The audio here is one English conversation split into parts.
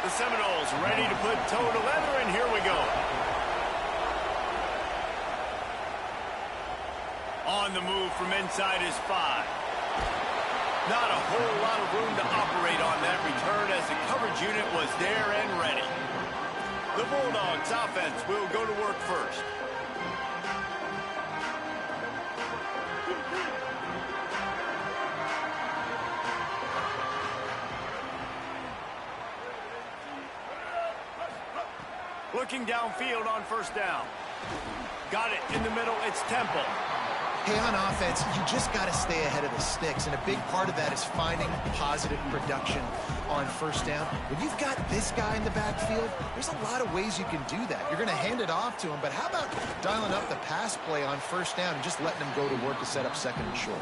The Seminoles ready to put toe to leather, and here we go. On the move from inside his 5. Not a whole lot of room to operate on that return as the coverage unit was there and ready. The Bulldogs offense will go to work first. Looking downfield on first down. Got it in the middle. It's Temple. Hey, on offense, you just got to stay ahead of the sticks, and a big part of that is finding positive production on first down. When you've got this guy in the backfield, there's a lot of ways you can do that. You're going to hand it off to him, but how about dialing up the pass play on first down and just letting him go to work to set up second and short?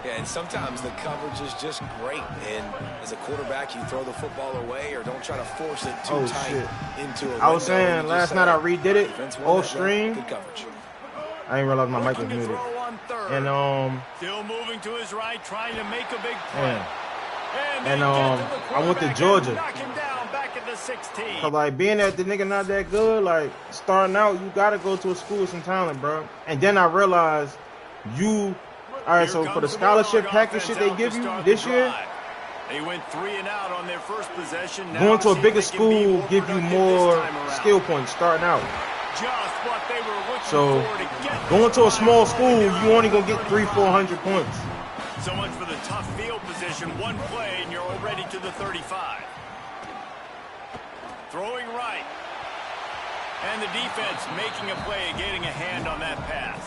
Yeah, and sometimes the coverage is just great, and as a quarterback, you throw the football away or don't try to force it too tight into a window. I was saying last night I redid it, off stream. Good coverage. I didn't realize my mic was muted. And still moving to his right, trying to make a big play. And I went to Georgia. Knock him down back at the 16. So like being that the nigga not that good, like starting out, you gotta go to a school with some talent, bro. And then I realized all right, so for the scholarship package shit they give you this year, they went 3 and out on their first possession. Going to a bigger school give you more skill points starting out. Just what they were looking so for to get going to a small school, you only gonna get 300-400 points. So much for the tough field position. One play and you're already to the 35. Throwing right. And the defense making a play and getting a hand on that pass.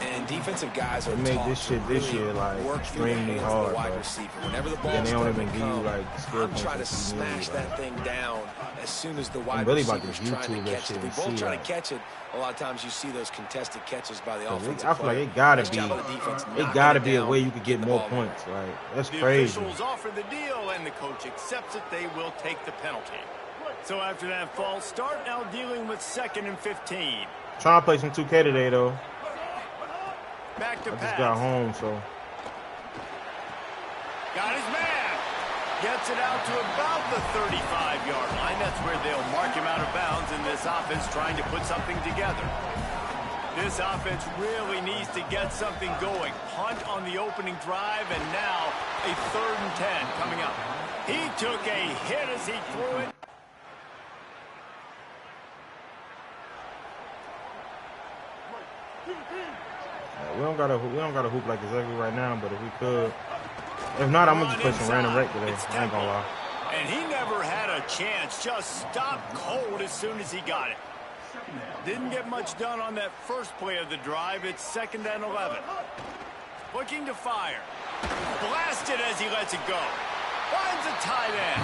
And defensive guys are made this shit this year like extremely hard. Wide receiver. Whenever the ball's they don't even give you like skill I'm trying to smash that thing down as soon as the wide really receiver's trying to catch it. If we both try to catch it, a lot of times you see those contested catches by the offensive I feel like it gotta be a way you could get more points. Like that's crazy. The officials offer the deal and the coach accepts it. They will take the penalty. So after that false start, now dealing with 2nd and 15. Trying to play some 2K today though. Back to I pass. just got home, so. Got his man. Gets it out to about the 35-yard line. That's where they'll mark him out of bounds in this offense trying to put something together. This offense really needs to get something going. Punt on the opening drive, and now a 3rd and 10 coming up. He took a hit as he threw it. We don't gotta hoop like exactly right now, but if we could, if not, I'm gonna just play some random rec today. I ain't gonna lie. And he never had a chance. Just stopped cold as soon as he got it. Didn't get much done on that first play of the drive. It's 2nd and 11. Looking to fire. Blasted as he lets it go. Finds a tight end.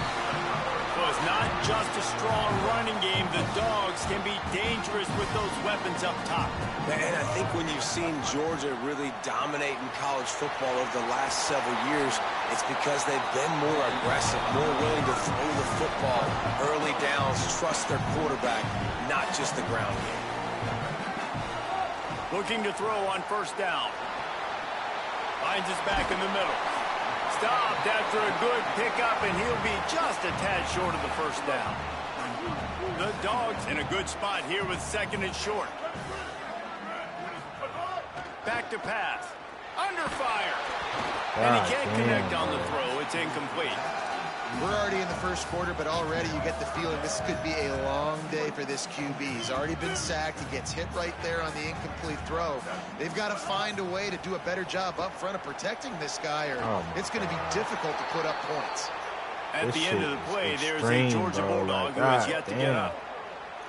So it's not just a strong running game. The Dogs can be dangerous with those weapons up top. And I think when you've seen Georgia really dominate in college football over the last several years, it's because they've been more aggressive, more willing to throw the football early downs, trust their quarterback, not just the ground game. Looking to throw on first down. Finds his back in the middle. Stopped after a good pickup, and he'll be just a tad short of the first down. The Dogs in a good spot here with 2nd and short. Back to pass. Under fire. And he can't connect on the throw. It's incomplete. We're already in the first quarter, but already you get the feeling this could be a long day for this QB. He's already been sacked. He gets hit right there on the incomplete throw. They've got to find a way to do a better job up front of protecting this guy, or it's going to be difficult to put up points. At the end of the play, there's a Georgia Bulldog who has yet to get up.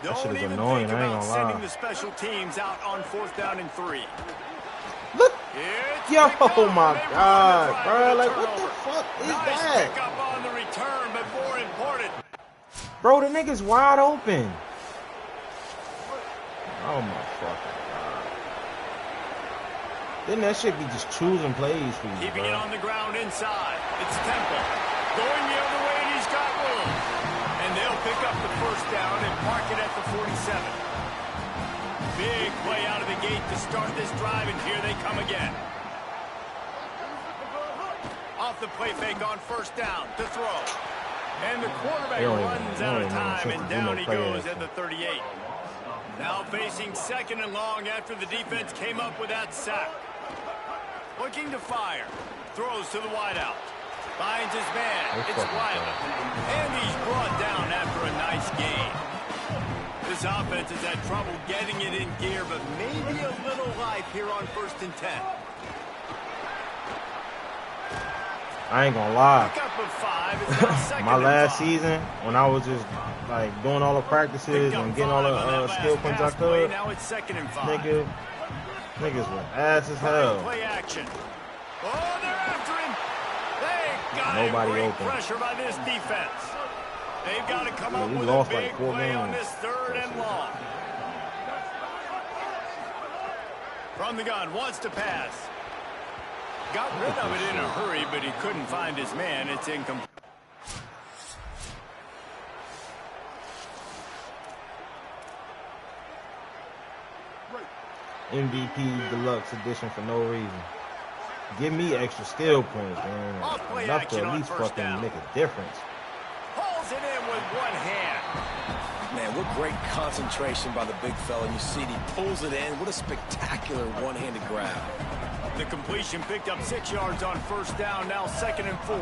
Don't even think about sending the special teams out on 4th down and 3. Look. Yo, my God, bro. Like, what the fuck is that? Pick up on the return, but more important. Bro, the nigga's wide open. Oh, my fucking God. Didn't that shit be just choosing plays for you, Keeping it on the ground inside. It's Temple. Going the other way, and he's got room. And they'll pick up the first down and park it at the 47. Big play out of the gate to start this drive, and here they come again. Off the play fake on first down to throw. And the quarterback runs out of time, and down he goes at the 38. Now facing 2nd and long after the defense came up with that sack. Looking to fire. Throws to the wideout. Finds his man. It's Wiley. And he's brought down after a nice gain. This offense has had trouble getting it in gear, but maybe a little life here on 1st and 10. I ain't gonna lie. Pickup of 5 is now 2nd My last 5. season, when I was just like doing all the practices and getting all the skill points I could, now it's 2nd and 5. Niggas were ass as hell. Play action. Oh, they're after him. They got Nobody great open. pressure by this defense. They've got to come up we with a lost big like 4 play on games. this 3rd and long. From the gun, wants to pass. Got rid of it in a hurry, but he couldn't find his man. It's incomplete. MVP Deluxe Edition for no reason. Give me extra skill points, man. Off-play Enough action to at on least first fucking down. make a difference. Pulls it in with one hand. Man, what great concentration by the big fella. You see he pulls it in. What a spectacular one-handed grab. The completion picked up 6 yards on 1st down, now 2nd and 4.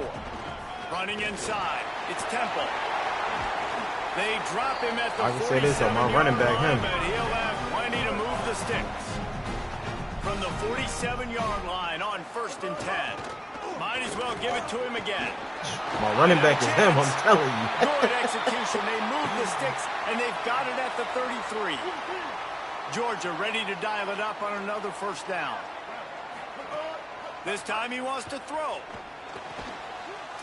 Running inside, it's Temple. They drop him at the I can say this on my running back, him. but he'll have plenty to move the sticks. From the 47-yard line on 1st and 10. Might as well give it to him again. My running back is him, I'm telling you. Good execution. They move the sticks, and they've got it at the 33. Georgia ready to dial it up on another 1st down. This time he wants to throw.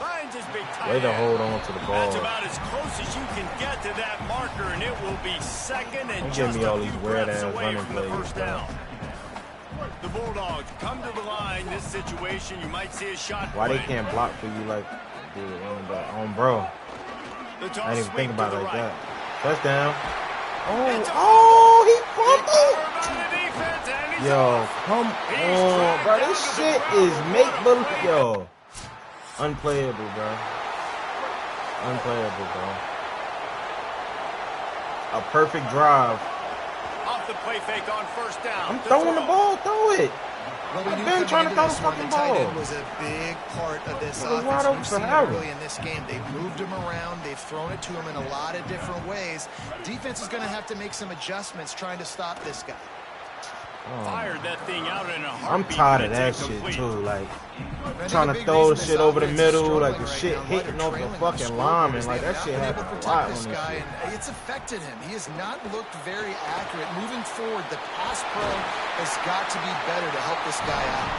Finds his big tight Way to end. hold on to the ball. That's about as close as you can get to that marker, and it will be 2nd and Don't just give me all a these few weird breaths ass away running from the plays, 1st bro. down. The Bulldogs come to the line. This situation, you might see a shot Why they play. can't block for you like on bro? The toss I didn't even sweep think about to it the like right. that. Touchdown. It's a Oh, he Covered fumbled. by the defense, and he's Yo, off. come He's on, dragged bro. down This to the shit ground. is make What a believe. play. Yo, unplayable, bro. Unplayable, bro. A perfect drive. Off the play fake on 1st down. I'm To throwing the throw. ball. Throw it. Well, we I've knew been coming trying to into throw this the one, fucking the tight ball. end was a big part of this It was wide offense. open We've seen it forever. early in this game. They've moved him around. They've thrown it to him in a lot of different ways. Defense is going to have to make some adjustments trying to stop this guy. Fired that thing out in a I'm heartbeat. tired of but that it's shit incomplete. too. Like I trying to think a big throw the reason shit this over the offense is middle, like struggling the right shit now, why hitting they're off the trailing on fucking scoreboard lineman. is Like they that have shit not been able happened to a lot protect on this this guy, shit. and it's affected him. He has not looked very accurate. Moving forward, the pass pro has got to be better to help this guy out.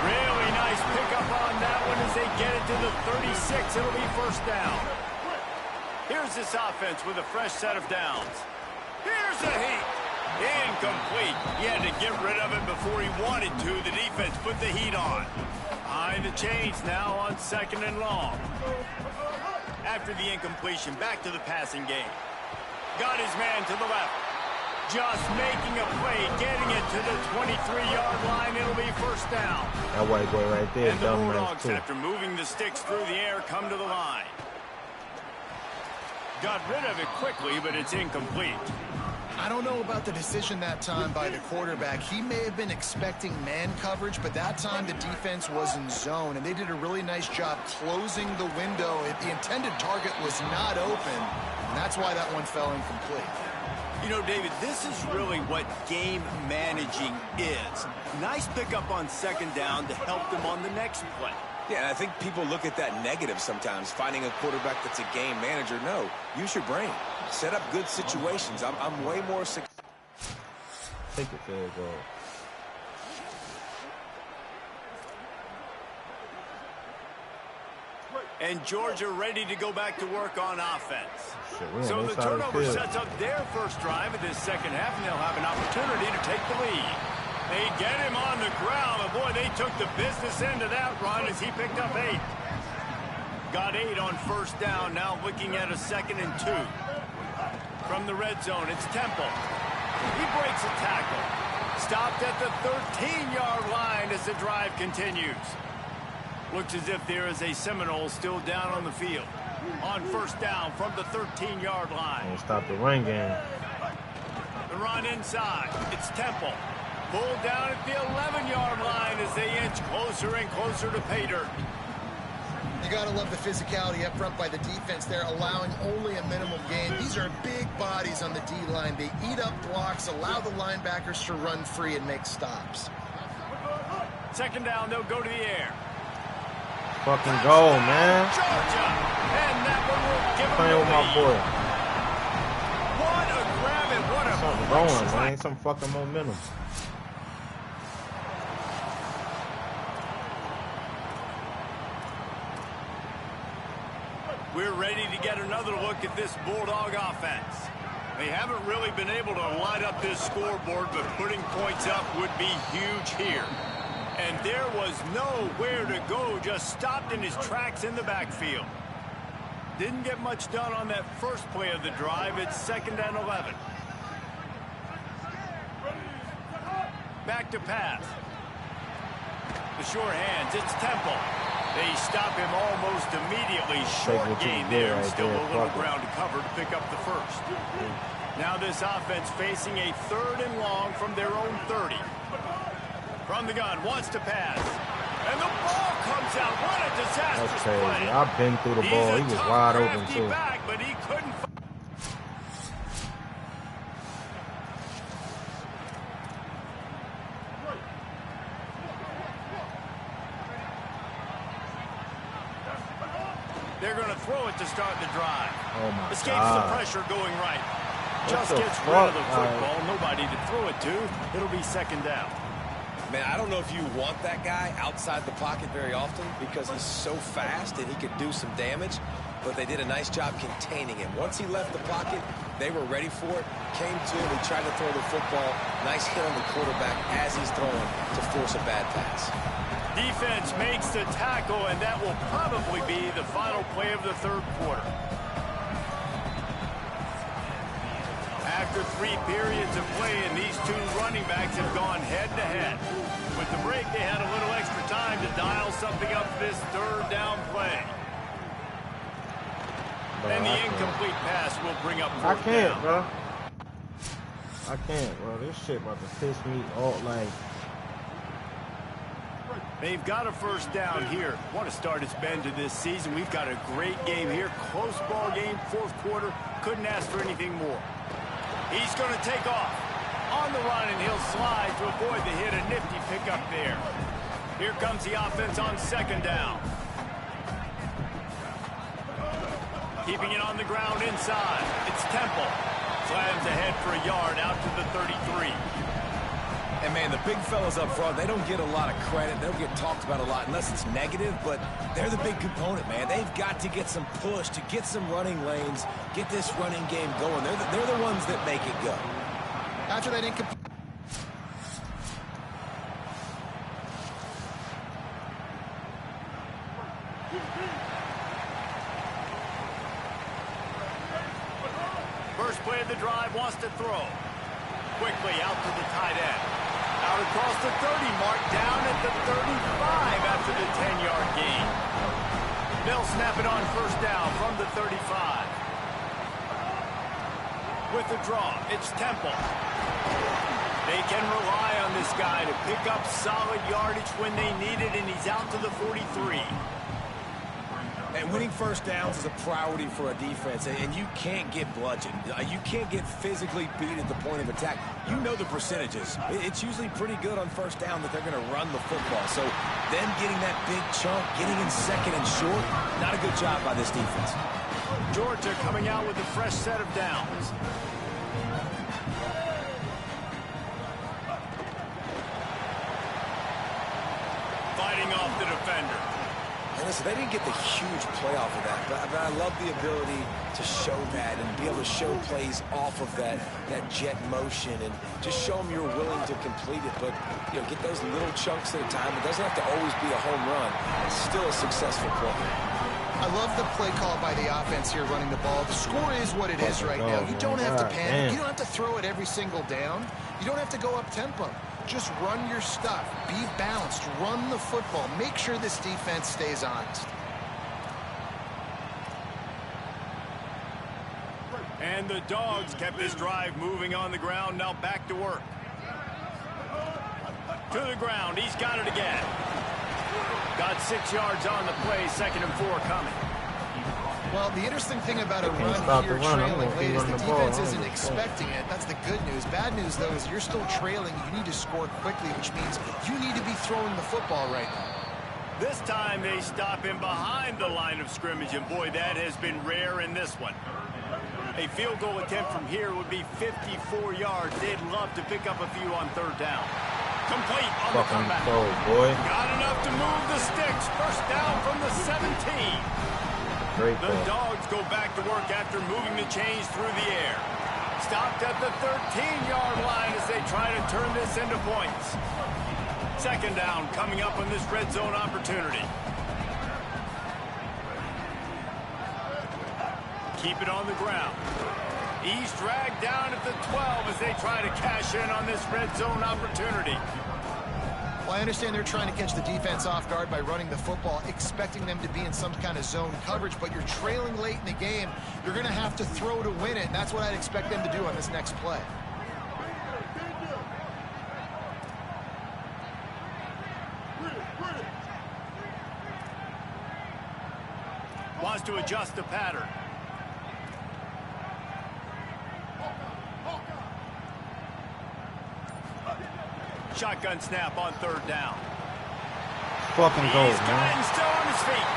Really nice pickup on that one as they get it to the 36. It'll be 1st down. Here's this offense with a fresh set of downs. Here's a heat. Incomplete. He had to get rid of it before he wanted to. The defense put the heat on. Behind the chains now on 2nd and long. After the incompletion, back to the passing game. Got his man to the left. Just making a play, getting it to the 23-yard line. It'll be 1st down. That white boy right there, And the dumb ass Bulldogs, too. after moving the sticks through the air, come to the line. Got rid of it quickly, but it's incomplete. I don't know about the decision that time by the quarterback. He may have been expecting man coverage, but that time the defense was in zone, and they did a really nice job closing the window. The intended target was not open, and that's why that one fell incomplete. You know, David, this is really what game managing is. Nice pickup on 2nd down to help them on the next play. Yeah, and I think people look at that negative sometimes, finding a quarterback that's a game manager. No, use your brain. Set up good situations. I'm way more... Take the field goal. And Georgia ready to go back to work on offense. Shit, So on the this side of turnover field. sets up their first drive of this 2nd half, and they'll have an opportunity to take the lead. They get him on the ground, but boy, they took the business end of that run as he picked up 8. Got 8 on 1st down, now looking at a 2nd and 2. From the red zone, it's Temple. He breaks a tackle. Stopped at the 13-yard line as the drive continues. Looks as if there is a Seminole still down on the field. On first down from the 13-yard line. And stop the run game. The run inside. It's Temple. Pulled down at the 11-yard line as they inch closer and closer to pay dirt. You got to love the physicality up front by the defense there, allowing only a minimum gain. These are big bodies on the D-line. They eat up blocks, allow the linebackers to run free and make stops. Second down, they'll go to the air. Fucking go, man. Georgia. And that one will give them Playing with my boy. What a grab and what a Something going, man. Some fucking momentum. We're ready to get another look at this Bulldog offense. They haven't really been able to light up this scoreboard, but putting points up would be huge here. And there was nowhere to go, just stopped in his tracks in the backfield. Didn't get much done on that first play of the drive. It's 2nd and 11. Back to pass. The short hands, it's Temple. They stop him almost immediately. Short gain there, and still a little ground to cover to pick up the first. Now this offense facing a 3rd and long from their own 30. From the gun, wants to pass. And the ball comes out. What a disastrous That's crazy. play. I've been through the ball. He was wide open, too. Back, but he couldn't. They're going to throw it to start the drive. Oh, my Escapes God. the pressure going right. What Just the gets fuck, rid of the man? football. Nobody to throw it to. It'll be 2nd down. Man, I don't know if you want that guy outside the pocket very often because he's so fast and he could do some damage, but they did a nice job containing him. Once he left the pocket, they were ready for it, came to him, he tried to throw the football. Nice hit on the quarterback as he's throwing to force a bad pass. Defense makes the tackle, and that will probably be the final play of the 3rd quarter. After 3 periods of play, and these two running backs have gone head-to-head. With the break, they had a little extra time to dial something up this 3rd down play. And the incomplete pass will bring up 4th I can't, down. bro. I can't, bro. This shit about to piss me off. Like, They've got a first down here. What a start it's been to this season. We've got a great game here. Close ball game, 4th quarter. Couldn't ask for anything more. He's going to take off on the run, and he'll slide to avoid the hit. A nifty pickup there. Here comes the offense on 2nd down. Keeping it on the ground inside. It's Temple. Slams ahead for a yard out to the 33. And, man, the big fellas up front, they don't get a lot of credit. They don't get talked about a lot unless it's negative, but they're the big component, man. They've got to get some push, to get some running lanes, get this running game going. They're the ones that make it go. After that incomplete. First play of the drive, wants to throw. Quickly out to the tight end. Out across the 30 mark, down at the 35 after the 10-yard gain. They'll snap it on first down from the 35. With the draw, it's Temple. They can rely on this guy to pick up solid yardage when they need it, and he's out to the 43. And winning first downs is a priority for a defense, and you can't get bludgeoned. You can't get physically beat at the point of attack. You know the percentages. It's usually pretty good on first down that they're going to run the football. So them getting that big chunk, getting in 2nd and short, not a good job by this defense. Georgia coming out with a fresh set of downs. Fighting off the defender. And listen, they didn't get the huge play off of that, but I love the ability to show that and be able to show plays off of that jet motion and just show them you're willing to complete it. But, you know, get those little chunks at a time. It doesn't have to always be a home run. It's still a successful play. I love the play call by the offense here running the ball. The score is what it is right now. You don't have to panic. You don't have to throw it every single down. You don't have to go up tempo. Just run your stuff. Be balanced. Run the football. Make sure this defense stays honest. And the Dogs kept this drive moving on the ground. Now back to work. To the ground. He's got it again. Got 6 yards on the play. 2nd and 4 coming. Well, the interesting thing about a run here trailing late is the defense isn't expecting it. That's the good news. Bad news, though, is you're still trailing. You need to score quickly, which means you need to be throwing the football right now. This time they stop him behind the line of scrimmage, and boy, that has been rare in this one. A field goal attempt from here would be 54 yards. They'd love to pick up a few on 3rd down. Complete on the comeback. Boy. Got enough to move the sticks. 1st down from the 17. The Dogs go back to work after moving the chains through the air. Stopped at the 13-yard line as they try to turn this into points. 2nd down coming up on this red zone opportunity. Keep it on the ground. He's dragged down at the 12 as they try to cash in on this red zone opportunity. Well, I understand they're trying to catch the defense off guard by running the football, expecting them to be in some kind of zone coverage, but you're trailing late in the game. You're going to have to throw to win it, and that's what I'd expect them to do on this next play. Wants to adjust the pattern. Shotgun snap on 3rd down. Fucking goal, He's got it and still on his feet.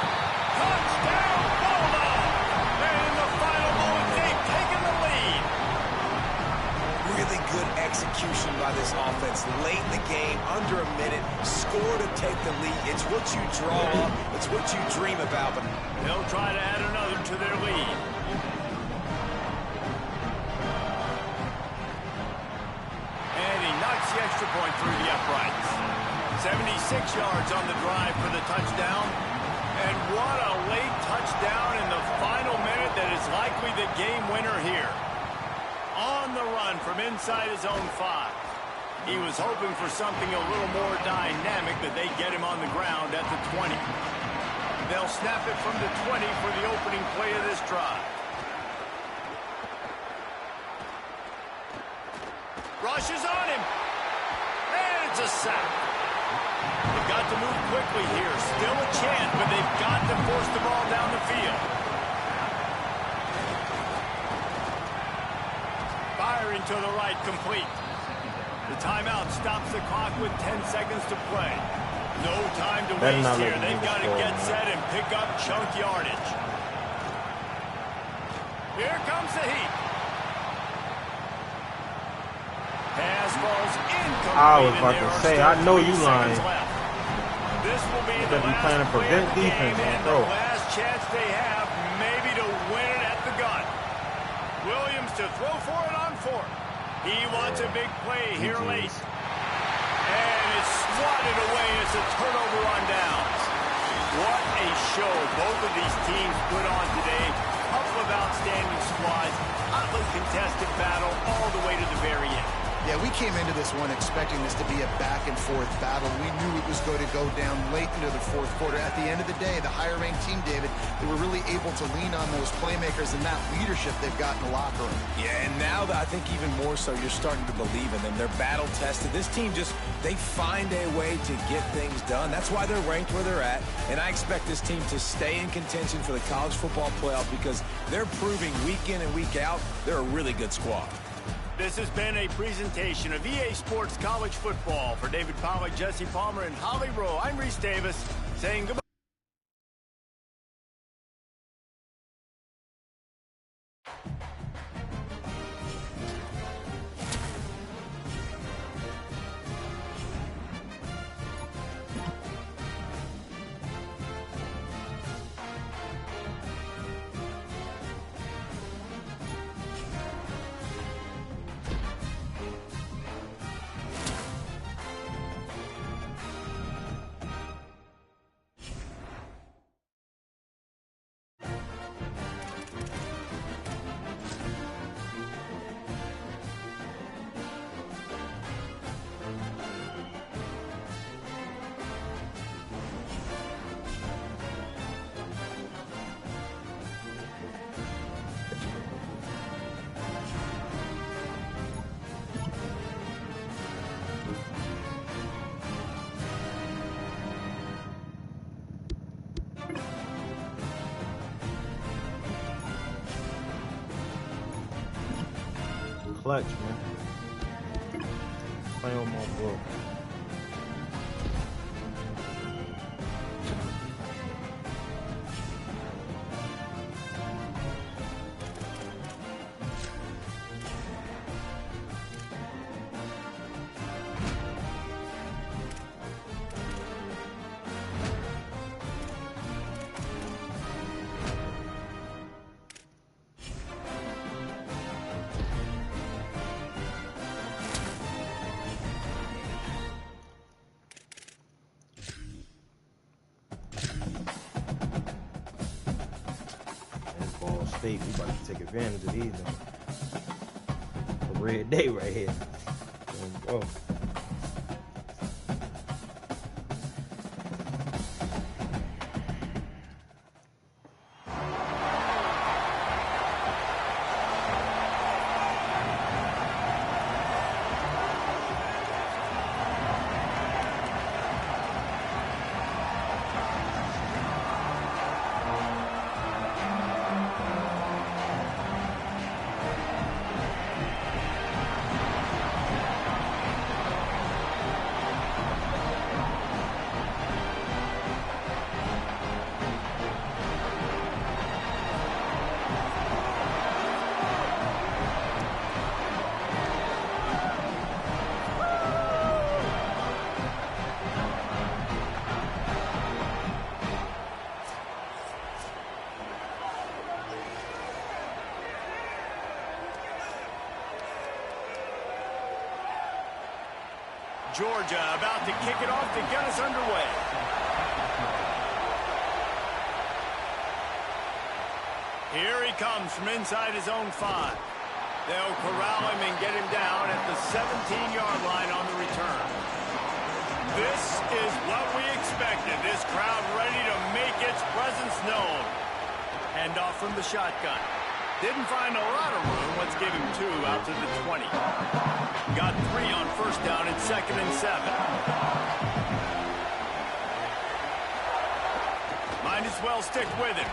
Touchdown, Bulldogs! And in the final moment, they've taken the lead. Really good execution by this offense. Late in the game, under a minute, score to take the lead. It's what you draw up. It's what you dream about. But they'll try to add another to their lead. And he knocks the extra point through the uprights. 76 yards on the drive for the touchdown. And what a late touchdown in the final minute that is likely the game winner here. On the run from inside his own 5. He was hoping for something a little more dynamic, but they get him on the ground at the 20. They'll snap it from the 20 for the opening play of this drive. Rushes on him. And it's a sack. They've got to move quickly here. Still a chance, but they've got to force the ball down the field. Firing to the right, complete. The timeout stops the clock with 10 seconds to play. No time to waste here. They've got to get set and pick up chunk yardage. Here comes the heat. Pass falls incomplete. I was about to say, I know you lying. This will be the last trying to prevent play of the defense, game and bro. the last chance they have maybe to win it at the gun. Williams to throw for it on 4th. He wants a big play here late. And it's swatted away as a turnover on downs. What a show both of these teams put on today. Couple of outstanding squads. Hotly contested battle all the way to the very end. Yeah, we came into this one expecting this to be a back-and-forth battle. We knew it was going to go down late into the 4th quarter. At the end of the day, the higher-ranked team, David, they were really able to lean on those playmakers and that leadership they've got in the locker room. yeah, and now I think even more so, you're starting to believe in them. They're battle-tested. This team they find a way to get things done. That's why they're ranked where they're at. And I expect this team to stay in contention for the college football playoff because they're proving week in and week out they're a really good squad. This has been a presentation of EA Sports College Football. For David Pollack, Jesse Palmer, and Holly Rowe, I'm Reese Davis saying goodbye. clutch, man. Play on my book. State, we about to take advantage of these. A red day right here. There we go. Georgia about to kick it off to get us underway. Here he comes from inside his own 5. They'll corral him and get him down at the 17-yard line on the return. This is what we expected. This crowd ready to make its presence known. Handoff from the shotgun. Didn't find a lot of room. Let's give him 2 out to the 20. Got 3 on first down and 2nd and 7. Might as well stick with him.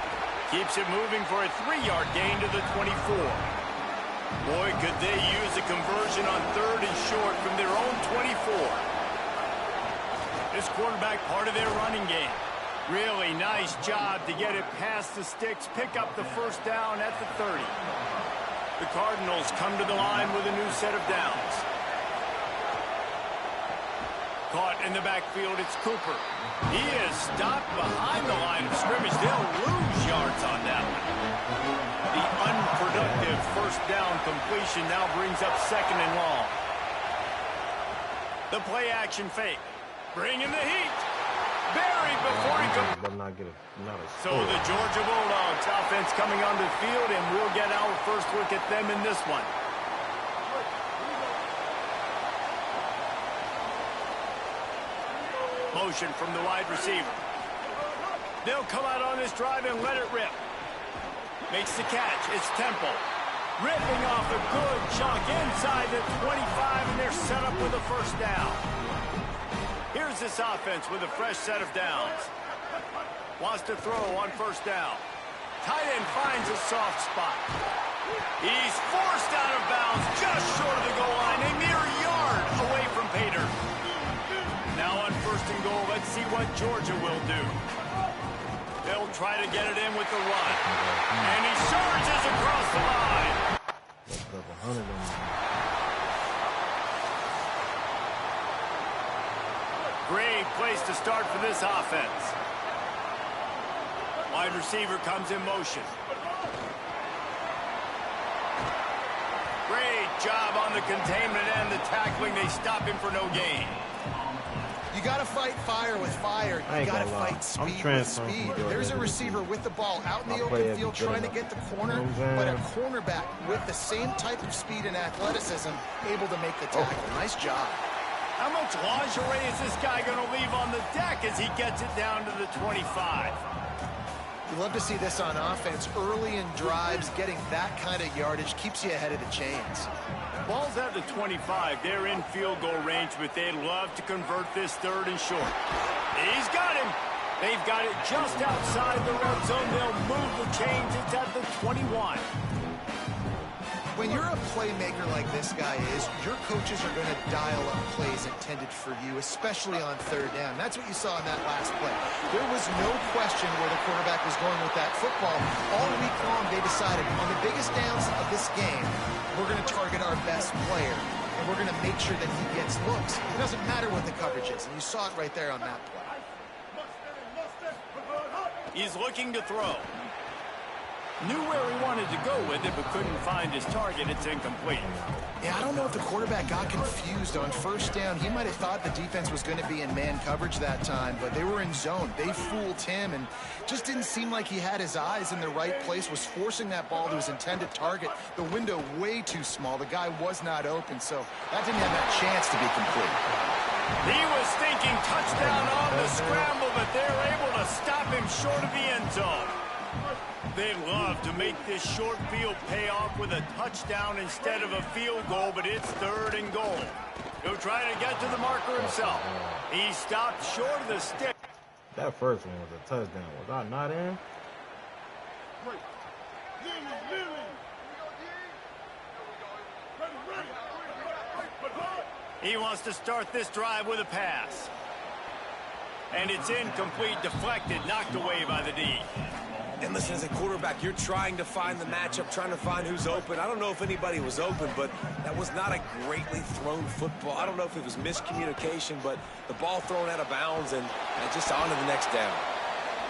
Keeps it moving for a 3-yard gain to the 24. Boy, could they use a conversion on 3rd and short from their own 24. This quarterback part of their running game. Really nice job to get it past the sticks, pick up the first down at the 30. The Cardinals come to the line with a new set of downs. Caught in the backfield, it's Cooper. He is stopped behind the line of scrimmage. They'll lose yards on that one. The unproductive first down completion now brings up 2nd and long. The play action fake. Bringing the heat. Buried before he could. So the Georgia Bulldogs offense coming onto the field, and we'll get our first look at them in this one. Motion from the wide receiver. They'll come out on this drive and let it rip. Makes the catch. It's Temple. Ripping off a good chunk inside the 25, and they're set up with a first down. Here's this offense with a fresh set of downs. Wants to throw on first down. Tight end finds a soft spot. He's forced out of bounds just short of the goal line, a mere yard away from Pater. Now on 1st and goal, let's see what Georgia will do. They'll try to get it in with the run. And he surges across the line. Great place to start for this offense. Wide receiver comes in motion. Great job on the containment and the tackling. They stop him for no gain. You got to fight fire with fire. You got to fight speed with speed. There's a receiver with the ball out in the open field trying to get the corner, but a cornerback with the same type of speed and athleticism able to make the tackle. Nice job. How much lingerie is this guy going to leave on the deck as he gets it down to the 25? You love to see this on offense. Early in drives, getting that kind of yardage keeps you ahead of the chains. Ball's at the 25. They're in field goal range, but they'd love to convert this 3rd and short. He's got him. They've got it just outside the red zone. They'll move the chains. It's at the 21. When you're a playmaker like this guy is, your coaches are going to dial up plays intended for you, especially on third down. That's what you saw in that last play. There was no question where the quarterback was going with that football. All week long, they decided on the biggest downs of this game, we're going to target our best player, and we're going to make sure that he gets looks. It doesn't matter what the coverage is, and you saw it right there on that play. He's looking to throw. Knew where he wanted to go with it, but couldn't find his target. It's incomplete. Yeah, I don't know if the quarterback got confused on first down. He might have thought the defense was going to be in man coverage that time, but they were in zone. They fooled him, and just didn't seem like he had his eyes in the right place, was forcing that ball to his intended target. The window way too small. The guy was not open, so that didn't have that chance to be complete. He was thinking touchdown on the scramble, but they're able to stop him short of the end zone. They'd love to make this short field pay off with a touchdown instead of a field goal, but it's 3rd and goal. He'll try to get to the marker himself. He stopped short of the stick. That first one was a touchdown. Was I not in? He wants to start this drive with a pass. And it's incomplete, deflected, knocked away by the D. And listen, as a quarterback, you're trying to find the matchup, trying to find who's open. I don't know if anybody was open, but that was not a greatly thrown football. I don't know if it was miscommunication, but the ball thrown out of bounds and just on to the next down.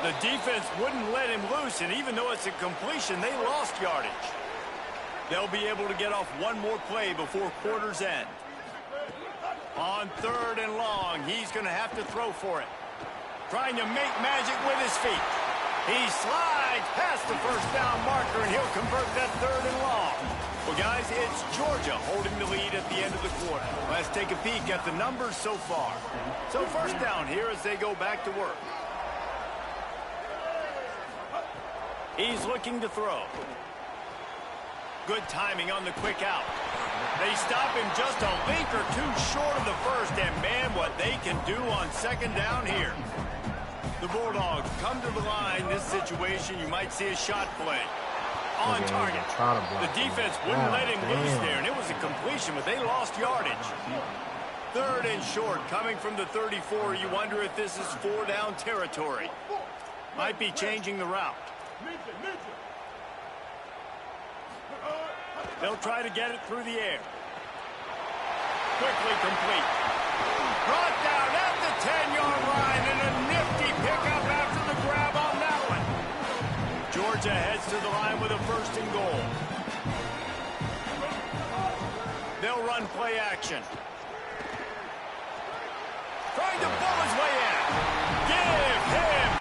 The defense wouldn't let him loose, and even though it's a completion, they lost yardage. They'll be able to get off one more play before quarter's end. On 3rd and long, he's going to have to throw for it. Trying to make magic with his feet. He slides past the first down marker, and he'll convert that 3rd and long. Well, guys, it's Georgia holding the lead at the end of the quarter. Let's take a peek at the numbers so far. So first down here as they go back to work. He's looking to throw. Good timing on the quick out. They stop him just a link or two short of the first, and man, what they can do on 2nd down here. The Bulldogs come to the line. This situation, you might see a shot play. On target. The defense wouldn't let him loose there, and it was a completion, but they lost yardage. 3rd and short, coming from the 34. You wonder if this is 4-down territory. Might be changing the route. They'll try to get it through the air. Quickly complete. Brought down at the 10-yard line, and a nifty pickup after the grab on that one. Georgia heads to the line with a 1st and goal. They'll run play action. Trying to pull his way in. Give him.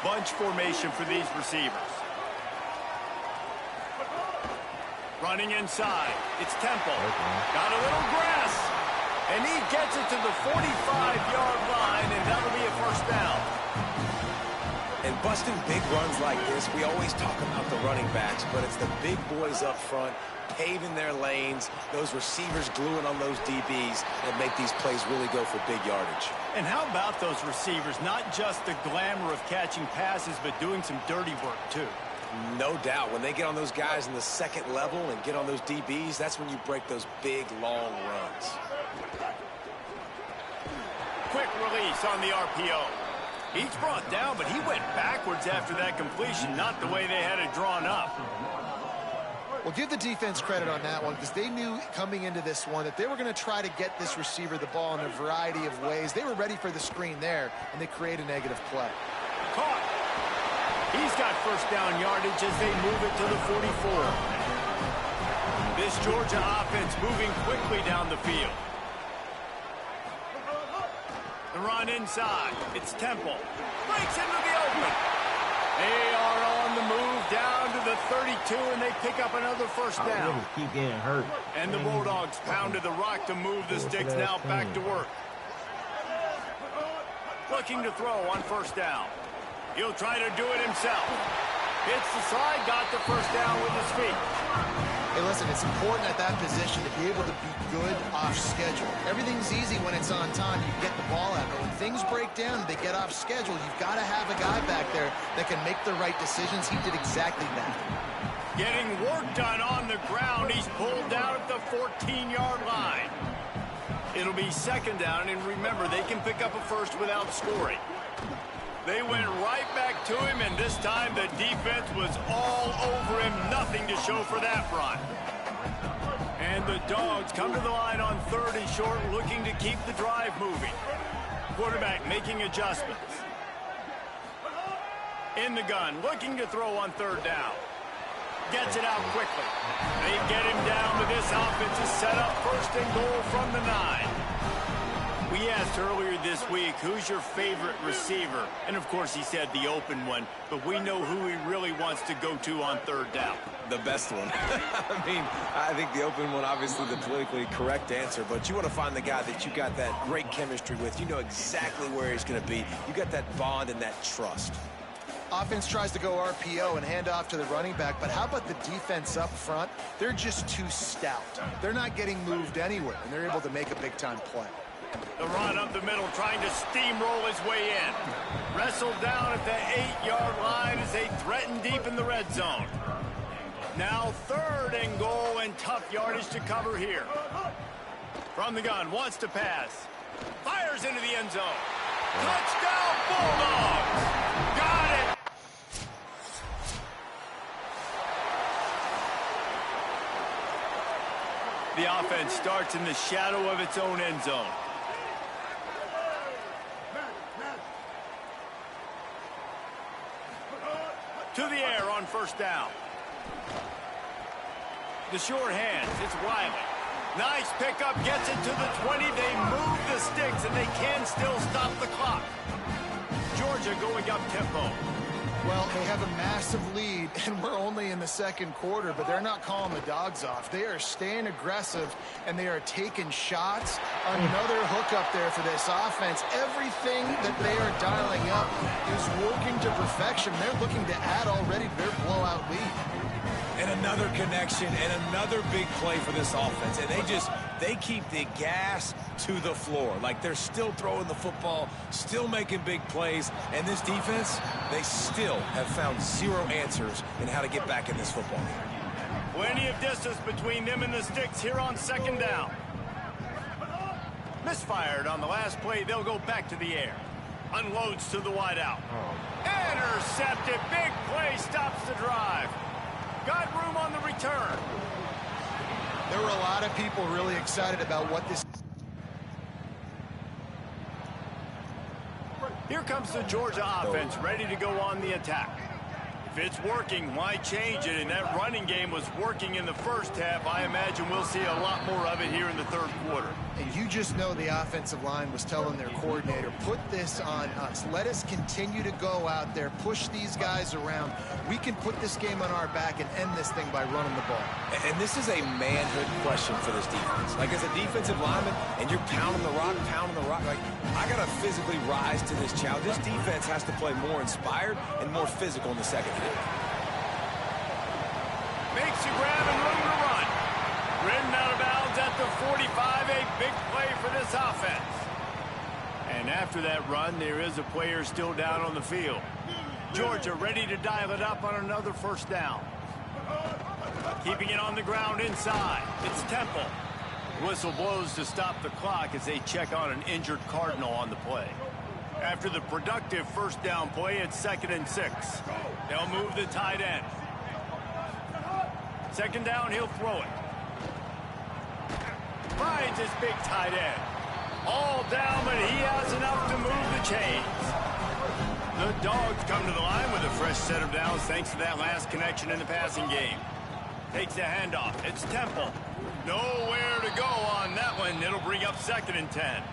Bunch formation for these receivers. Running inside. It's Temple. Got a little grass. And he gets it to the 45-yard line, and that'll be a 1st down. And busting big runs like this, we always talk about the running backs, but it's the big boys up front, paving their lanes, those receivers gluing on those DBs that make these plays really go for big yardage. And how about those receivers? Not just the glamour of catching passes, but doing some dirty work, too. No doubt. When they get on those guys in the 2nd level and get on those DBs, that's when you break those big, long runs. Quick release on the RPO. He's brought down, but he went backwards after that completion, not the way they had it drawn up. Well, give the defense credit on that one because they knew coming into this one that they were going to try to get this receiver the ball in a variety of ways. They were ready for the screen there, and they create a negative play. Caught. He's got 1st down yardage as they move it to the 44. This Georgia offense moving quickly down the field. The run inside. It's Temple. Breaks into the open. They are on the move down to the 32, and they pick up another 1st down. Really keep getting hurt. And the Bulldogs pounded the rock to move the sticks. Now back to work. Looking to throw on 1st down. He'll try to do it himself. Hits the slide, got the 1st down with his feet. Hey, listen, it's important at that position to be able to be good off schedule. Everything's easy when it's on time. You get the ball out, but when things break down, they get off schedule, you've got to have a guy back there that can make the right decisions. He did exactly that. Getting work done on the ground. He's pulled down at the 14-yard line. It'll be second down, and remember, they can pick up a first without scoring. They went right back to him, and this time the defense was all over him. Nothing to show for that run. And the Dogs come to the line on 3rd and short, looking to keep the drive moving. Quarterback making adjustments. In the gun, looking to throw on 3rd down. Gets it out quickly. They get him down to this offense to set up 1st and goal from the 9. We asked earlier this week, who's your favorite receiver? And, of course, he said the open one, but we know who he really wants to go to on 3rd down. The best one. I mean, I think the open one, obviously the politically correct answer, but you want to find the guy that you got that great chemistry with. You know exactly where he's going to be. You got that bond and that trust. Offense tries to go RPO and hand off to the running back, but how about the defense up front? They're just too stout. They're not getting moved anywhere, and they're able to make a big-time play. The run up the middle, trying to steamroll his way in. Wrestled down at the 8-yard line as they threaten deep in the red zone. Now 3rd and goal, and tough yardage to cover here. From the gun, wants to pass. Fires into the end zone. Touchdown, Bulldogs! Got it! The offense starts in the shadow of its own end zone. To the air on 1st down. The short hands, it's Riley. Nice pickup, gets it to the 20. They move the sticks, and they can still stop the clock. Georgia going up tempo. Well, they have a massive lead, and we're only in the 2nd quarter, but they're not calling the Dogs off. They are staying aggressive, and they are taking shots. Another hook up there for this offense. Everything that they are dialing up is working to perfection. They're looking to add already to their blowout lead. And another connection and another big play for this offense. And they keep the gas to the floor. Like they're still throwing the football, still making big plays. And this defense, they still have found zero answers in how to get back in this football game. Plenty of distance between them and the sticks here on 2nd down. Misfired on the last play. They'll go back to the air. Unloads to the wideout. Intercepted. Big play stops the drive. Got room on the return. There were a lot of people really excited about what this... Here comes the Georgia offense, ready to go on the attack. If it's working, why change it? And that running game was working in the 1st half. I imagine we'll see a lot more of it here in the 3rd quarter. And you just know the offensive line was telling their coordinator, put this on us. Let us continue to go out there, push these guys around. We can put this game on our back and end this thing by running the ball. And this is a manhood question for this defense. Like, as a defensive lineman, and you're pounding the rock, like, I got to physically rise to this challenge. This defense has to play more inspired and more physical in the 2nd half. Makes a grab and room to run. Ridden out of bounds at the 45, a big play for this offense. And after that run, there is a player still down on the field. Georgia ready to dial it up on another 1st down. Keeping it on the ground inside. It's Temple. Whistle blows to stop the clock as they check on an injured Cardinal on the play. After the productive 1st down play, it's 2nd and 6. They'll move the tight end. 2nd down, he'll throw it. Finds his big tight end. All down, but he has enough to move the chains. The Dogs come to the line with a fresh set of downs thanks to that last connection in the passing game. Takes the handoff. It's Temple. Nowhere to go on that one. It'll bring up 2nd and 10.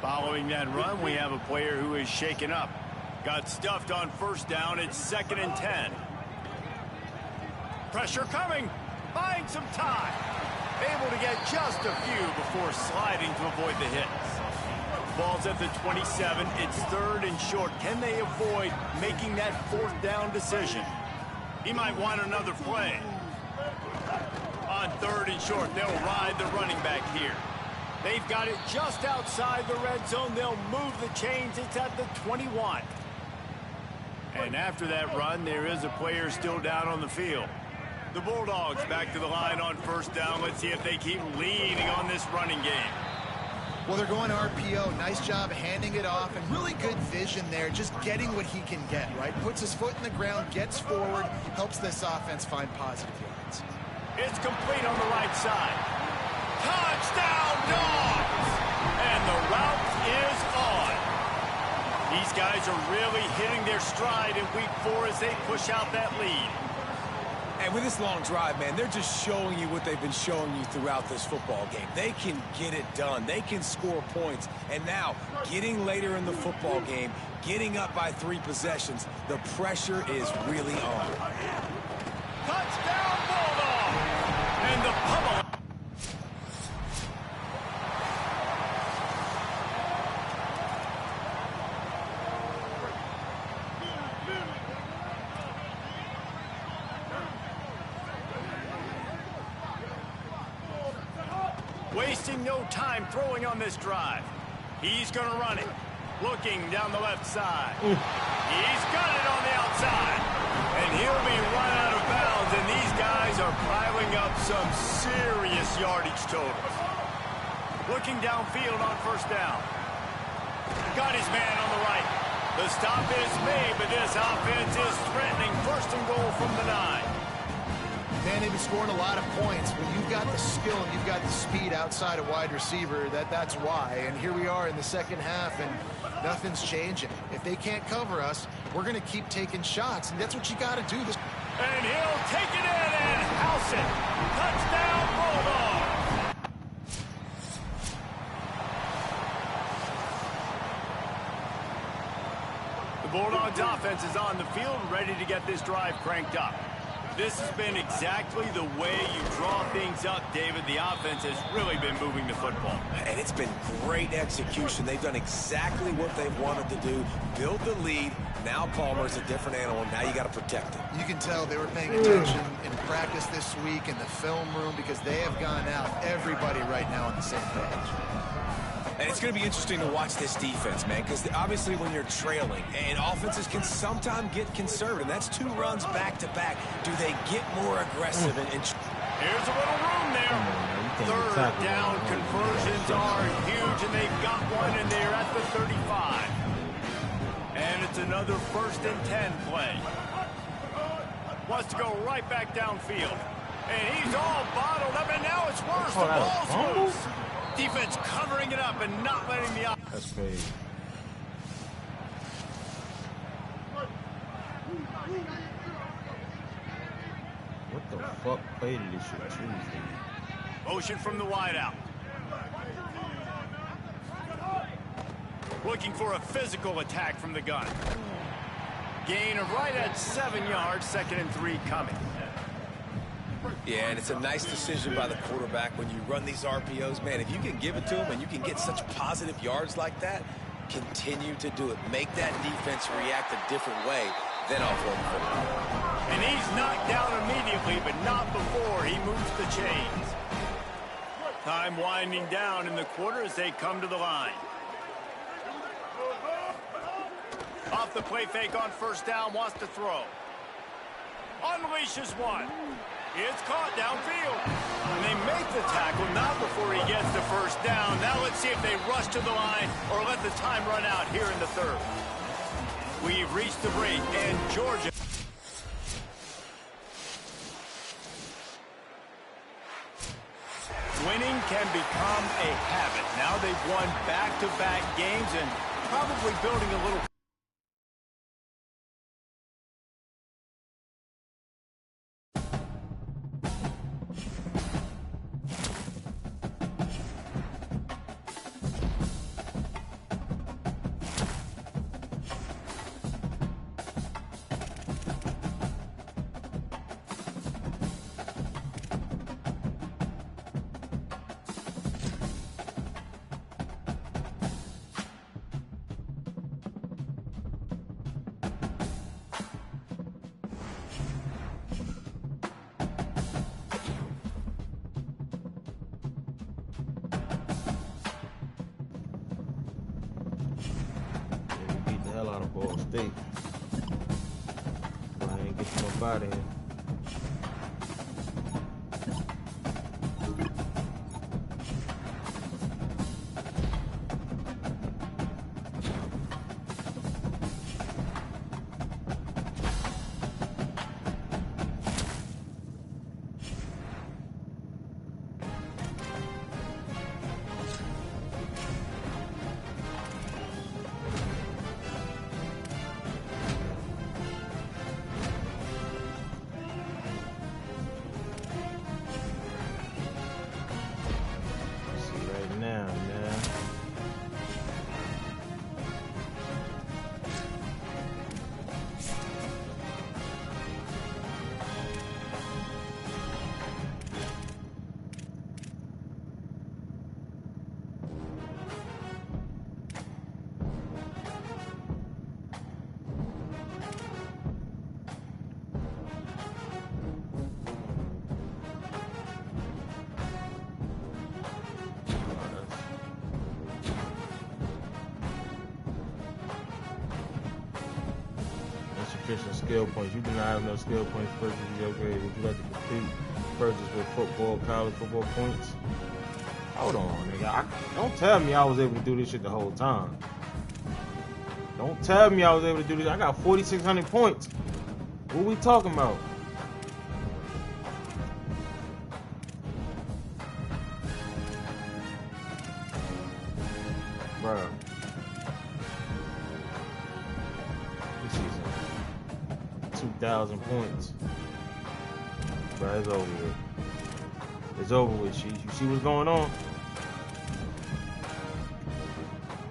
Following that run, we have a player who is shaken up. Got stuffed on 1st down. It's 2nd and 10. Pressure coming. Finds some time. Able to get just a few before sliding to avoid the hits. Ball's at the 27. It's 3rd and short. Can they avoid making that 4th down decision? He might want another play. On 3rd and short, they'll ride the running back here. They've got it just outside the red zone. They'll move the chains. It's at the 21. And after that run, there is a player still down on the field. The Bulldogs back to the line on first down. Let's see if they keep leaning on this running game. Well, they're going RPO. Nice job handing it off, and really good vision there, just getting what he can get, right? Puts his foot in the ground, gets forward, helps this offense find positive yards. It's complete on the right side. Touchdown, Dogs! And the route is on. These guys are really hitting their stride in week 4 as they push out that lead. And with this long drive, man, they're just showing you what they've been showing you throughout this football game. They can get it done. They can score points. And now, getting later in the football game, getting up by 3 possessions, the pressure is really on. Touchdown, Bulldog! And the pummel. Wasting no time throwing on this drive. He's going to run it. Looking down the left side. He's got it on the outside. And he'll be run out of bounds. And these guys are piling up some serious yardage totals. Looking downfield on first down. Got his man on the right. The stop is made, but this offense is threatening. First and goal from the 9. Man, they've been scoring a lot of points. When you've got the skill and you've got the speed outside a wide receiver, that's why. And here we are in the second half, and nothing's changing. If they can't cover us, we're going to keep taking shots, and that's what you got to do. And he'll take it in and house it. Touchdown, Bulldogs. The Bulldogs offense is on the field, ready to get this drive cranked up. This has been exactly the way you draw things up, David. The offense has really been moving the football. And it's been great execution. They've done exactly what they've wanted to do. Build the lead. Now Palmer's a different animal. Now you got to protect it. You can tell they were paying attention in practice this week in the film room because they have gone out, everybody right now on the same page. And it's going to be interesting to watch this defense, man, because obviously when you're trailing, and offenses can sometimes get conservative. That's 2 runs back-to-back. Do they get more aggressive? Here's a little room there. Third down conversions are huge, and they've got one, and they're at the 35. And it's another 1st and 10 play. Wants to go right back downfield. And he's all bottled up, and now it's worse. The ball's loose. Defense covering it up and not letting the... That's crazy. What the fuck play did this shit choose? Motion from the wideout. Looking for a physical attack from the gun. Gain of right at 7 yards, 2nd and 3 coming. Yeah, and it's a nice decision by the quarterback when you run these RPOs. Man, if you can give it to him and you can get such positive yards like that, continue to do it. Make that defense react a different way than off one foot. And he's knocked down immediately, but not before he moves the chains. Time winding down in the quarter as they come to the line. Off the play fake on first down, wants to throw. Unleashes one. It's caught downfield. And they make the tackle, not before he gets the first down. Now let's see if they rush to the line or let the time run out here in the 3rd. We've reached the break, and Georgia... Winning can become a habit. Now they've won back-to-back games and probably building a little... hell out of Ball State. I ain't get them up out of here. Skill points. You do not have no skill points purchased with your grade. Would you like to complete purchase with football, college football points? Hold on, nigga. Don't tell me I was able to do this shit the whole time. Don't tell me I was able to do this. I got 4,600 points. What we talking about? Bruh. 2,000 points. Bro, it's over with. It's over with, Sheesh. You see what's going on?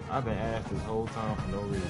I've been asked this whole time for no reason.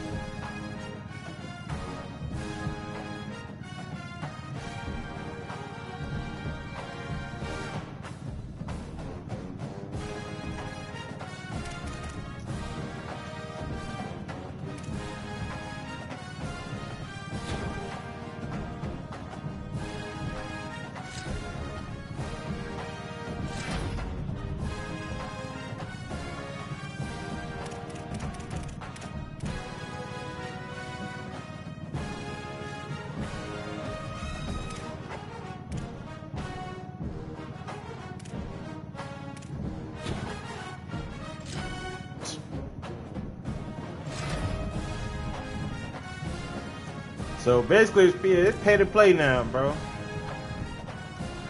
So basically, it's pay to play now, bro.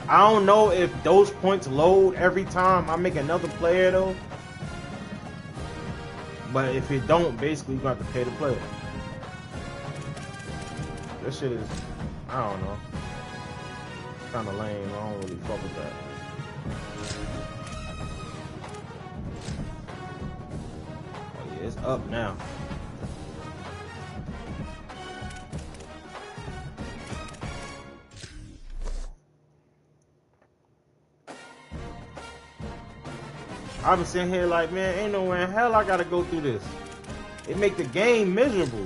I don't know if those points load every time I make another player, though. But if it don't, basically, you got to pay to play. This shit is, I don't know, kind of lame. I don't really fuck with that. Oh, yeah, it's up now. I've been sitting here like, man, ain't no way in hell I gotta go through this. It make the game miserable.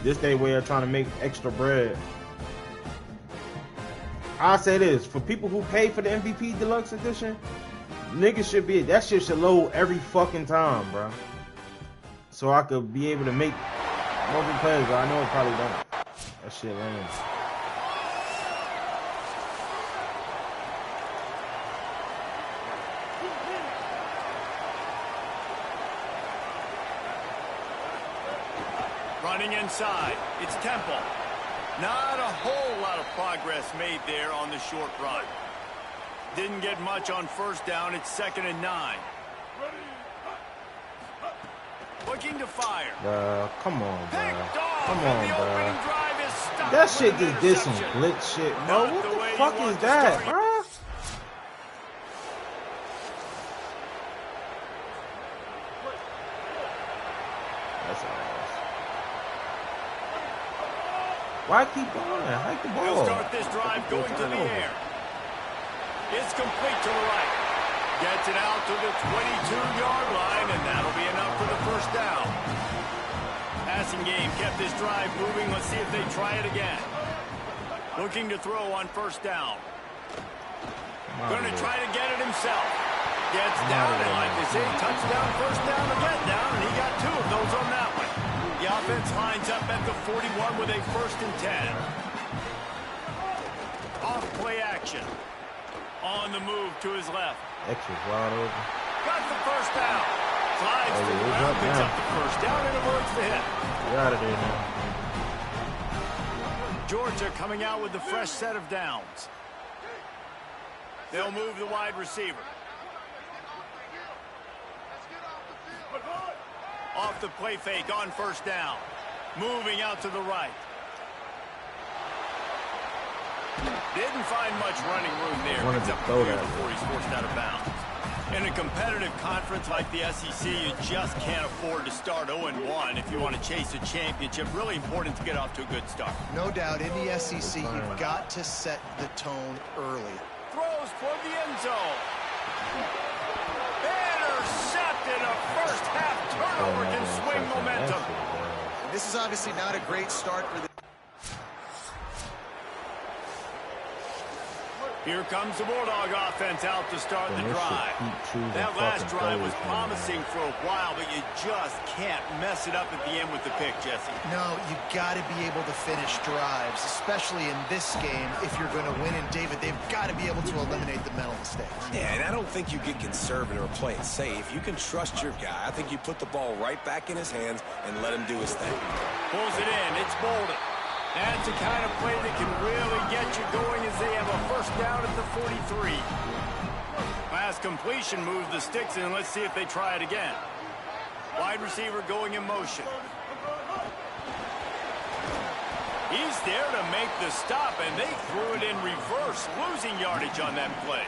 This they way of trying to make extra bread. I say this, for people who pay for the MVP Deluxe Edition, niggas should be, that shit should load every fucking time, bro. So I could be able to make multiplayers, but I know it probably don't. That shit lame. Running inside, it's Temple. Not a whole lot of progress made there on the short run. Didn't get much on first down. It's 2nd and 9. Looking to fire. Come on, bro. Come on, bro. That shit just did some glitch shit, bro. What the fuck is that, bro? That's all. Why keep going? Hike the ball. He'll start this drive going to the air. It's complete to the right. Gets it out to the 22-yard line, and that'll be enough for the first down. Passing game kept this drive moving. Let's see if they try it again. Looking to throw on first down. Going to try to get it himself. Gets down, and like they say, touchdown, first down, or get down, and he got 2 of those on that one. The offense lines up at the 41 with a 1st and 10. Off play action. On the move to his left. Extra's wide open. Got the first down. Slides to the ground, picks up the first down, and avoids the hit. Get out of there now. Georgia coming out with a fresh set of downs. They'll move the wide receiver. Off the play fake on first down. Moving out to the right. Didn't find much running room there. Picks up the field before he's forced out of bounds. In a competitive conference like the SEC, you just can't afford to start 0-1 if you want to chase a championship. Really important to get off to a good start. No doubt, in the SEC, you've got to set the tone early. Throws toward the end zone. Intercepted. A first-half turnover can swing momentum. This is obviously not a great start for the... Here comes the Bulldog offense out to start the drive. That last drive was promising for a while, but you just can't mess it up at the end with the pick, Jesse. No, you got to be able to finish drives, especially in this game. If you're going to win, and David, they've got to be able to eliminate the mental mistakes. Yeah, and I don't think you get conservative or play it safe. You can trust your guy. I think you put the ball right back in his hands and let him do his thing. Pulls it in. It's Bolden. That's the kind of play that can really get you going as they have a first down at the 43. Pass completion moves the sticks in. Let's see if they try it again. Wide receiver going in motion. He's there to make the stop, and they threw it in reverse, losing yardage on that play.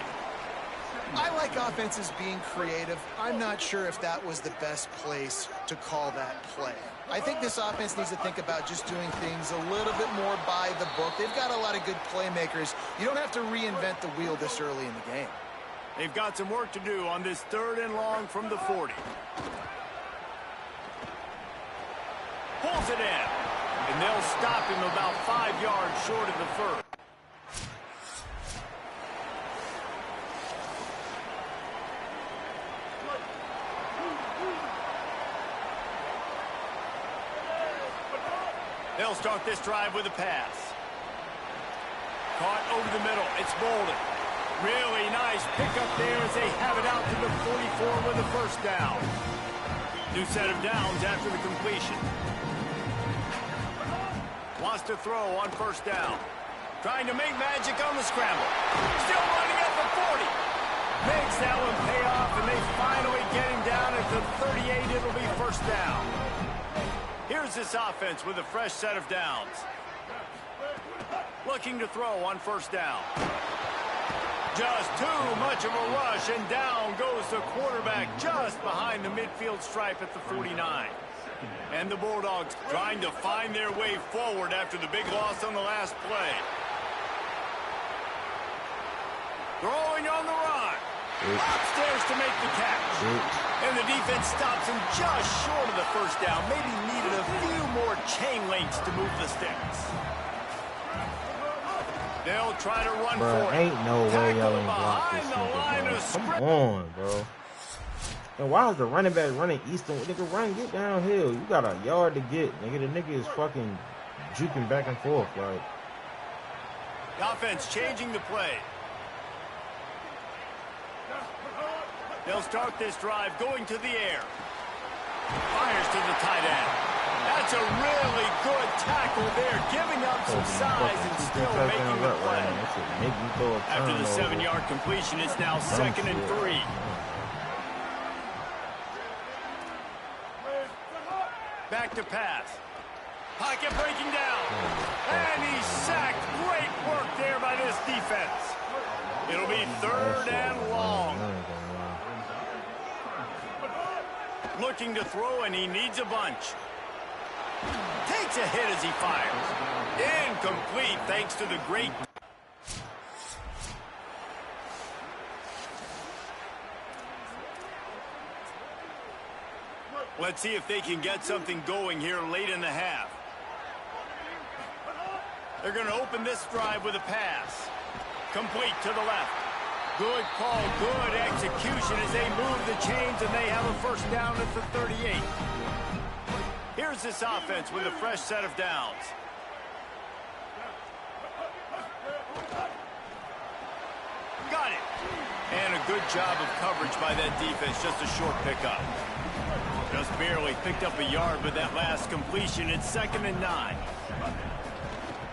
I like offenses being creative. I'm not sure if that was the best place to call that play. I think this offense needs to think about just doing things a little bit more by the book. They've got a lot of good playmakers. You don't have to reinvent the wheel this early in the game. They've got some work to do on this 3rd and long from the 40. Pulls it in, and they'll stop him about 5 yards short of the first. They'll start this drive with a pass. Caught over the middle. It's Bolden. Really nice pickup there as they have it out to the 44 with a first down. New set of downs after the completion. Wants to throw on first down. Trying to make magic on the scramble. Still running at the 40. Makes that one pay off, and they finally get him down at the 38. It'll be first down. Here's this offense with a fresh set of downs. Looking to throw on first down. Just too much of a rush, and down goes the quarterback just behind the midfield stripe at the 49. And the Bulldogs trying to find their way forward after the big loss on the last play. Throwing on the run. Upstairs to make the catch. And the defense stops him just short of the first down. Maybe needed a few more chain links to move the sticks. They'll try to run for it. Ain't no way y'all ain't block this nigga, bro. Come on, bro. And why is the running back running eastern? Nigga, run, get downhill. You got a yard to get. Nigga, the nigga is fucking juking back and forth, like. The offense changing the play. They'll start this drive going to the air. Fires to the tight end. That's a really good tackle there, giving up some size and still making the play. After the 7-yard completion, it's now 2nd and 3. Back to pass. Pocket breaking down. And he's sacked. Great work there by this defense. It'll be 3rd and long. Looking to throw, and he needs a bunch. Takes a hit as he fires. Incomplete thanks to the great... Let's see if they can get something going here late in the half. They're going to open this drive with a pass. Complete to the left. Good call, good execution as they move the chains, and they have a first down at the 38. Here's this offense with a fresh set of downs. Got it. And a good job of coverage by that defense. Just a short pickup. Just barely picked up a yard with that last completion. It's 2nd and 9.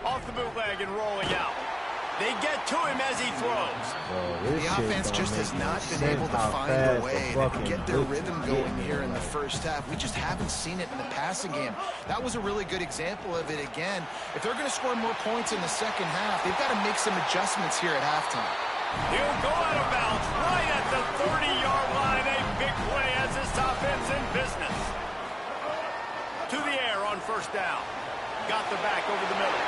Off the bootleg and rolling out. They get to him as he throws. The offense just has not been able to find a way to get their rhythm going here in the first half. We just haven't seen it in the passing game. That was a really good example of it again. If they're going to score more points in the second half, they've got to make some adjustments here at halftime. He'll go out of bounds right at the 30-yard line. A big play as this offense in business. To the air on first down. Got the back over the middle.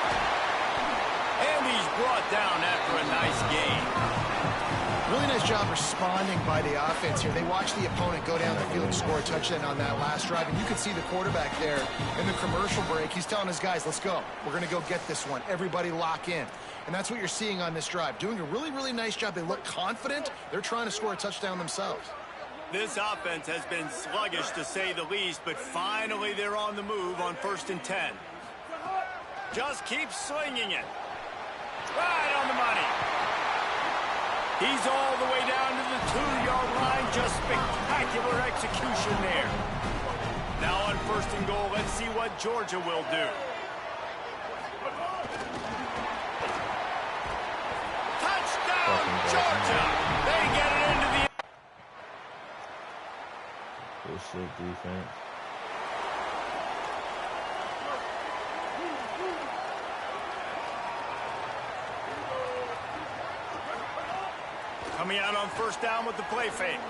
And he's brought down after a nice gain. Really nice job responding by the offense here. They watched the opponent go down the field and score a touchdown on that last drive. And you can see the quarterback there in the commercial break. He's telling his guys, let's go. We're going to go get this one. Everybody lock in. And that's what you're seeing on this drive. Doing a really, really nice job. They look confident. They're trying to score a touchdown themselves. This offense has been sluggish to say the least, but finally they're on the move on 1st and 10. Just keep slinging it. Right on the money. He's all the way down to the 2-yard line. Just spectacular execution there. Now on 1st and goal, let's see what Georgia will do. Touchdown, Georgia! They get it into the... Good shit, defense. Coming out on 1st down with the play fake.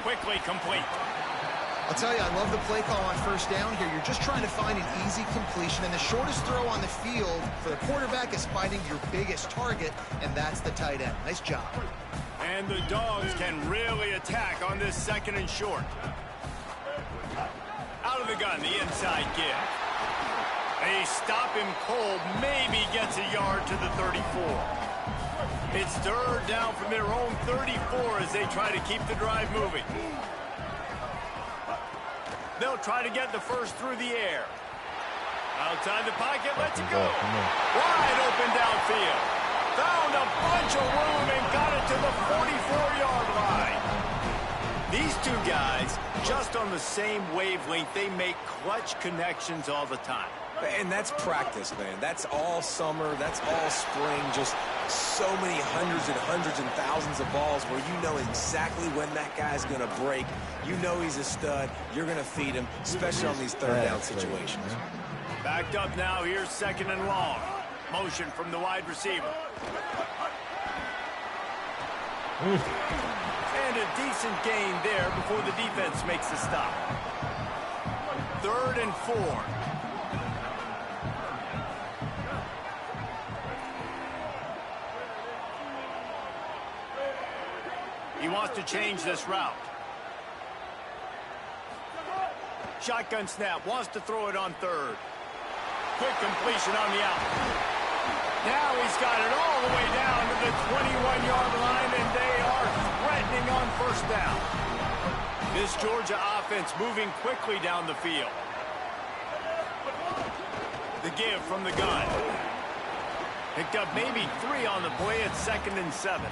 Quickly complete. I'll tell you, I love the play call on 1st down here. You're just trying to find an easy completion, and the shortest throw on the field for the quarterback is finding your biggest target, and that's the tight end. Nice job. And the Dogs can really attack on this 2nd and short. Out of the gun, the inside give. They stop him cold, maybe gets a yard to the 34. It's 3rd down from their own 34 as they try to keep the drive moving. They'll try to get the first through the air. Outside the pocket, lets it go. Wide open downfield. Found a bunch of room and got it to the 44-yard line. These two guys, just on the same wavelength, they make clutch connections all the time. And that's practice, man. That's all summer. That's all spring. Just so many hundreds and thousands of balls where you know exactly when that guy's going to break. You know he's a stud. You're going to feed him, especially on these 3rd down situations. Backed up now. Here's 2nd and long. Motion from the wide receiver. And a decent gain there before the defense makes the stop. 3rd and 4. He wants to change this route. Shotgun snap, wants to throw it on 3rd. Quick completion on the out. Now he's got it all the way down to the 21-yard line, and they are threatening on 1st down. This Georgia offense moving quickly down the field. The give from the gun. Picked up maybe 3 on the play at 2nd and 7.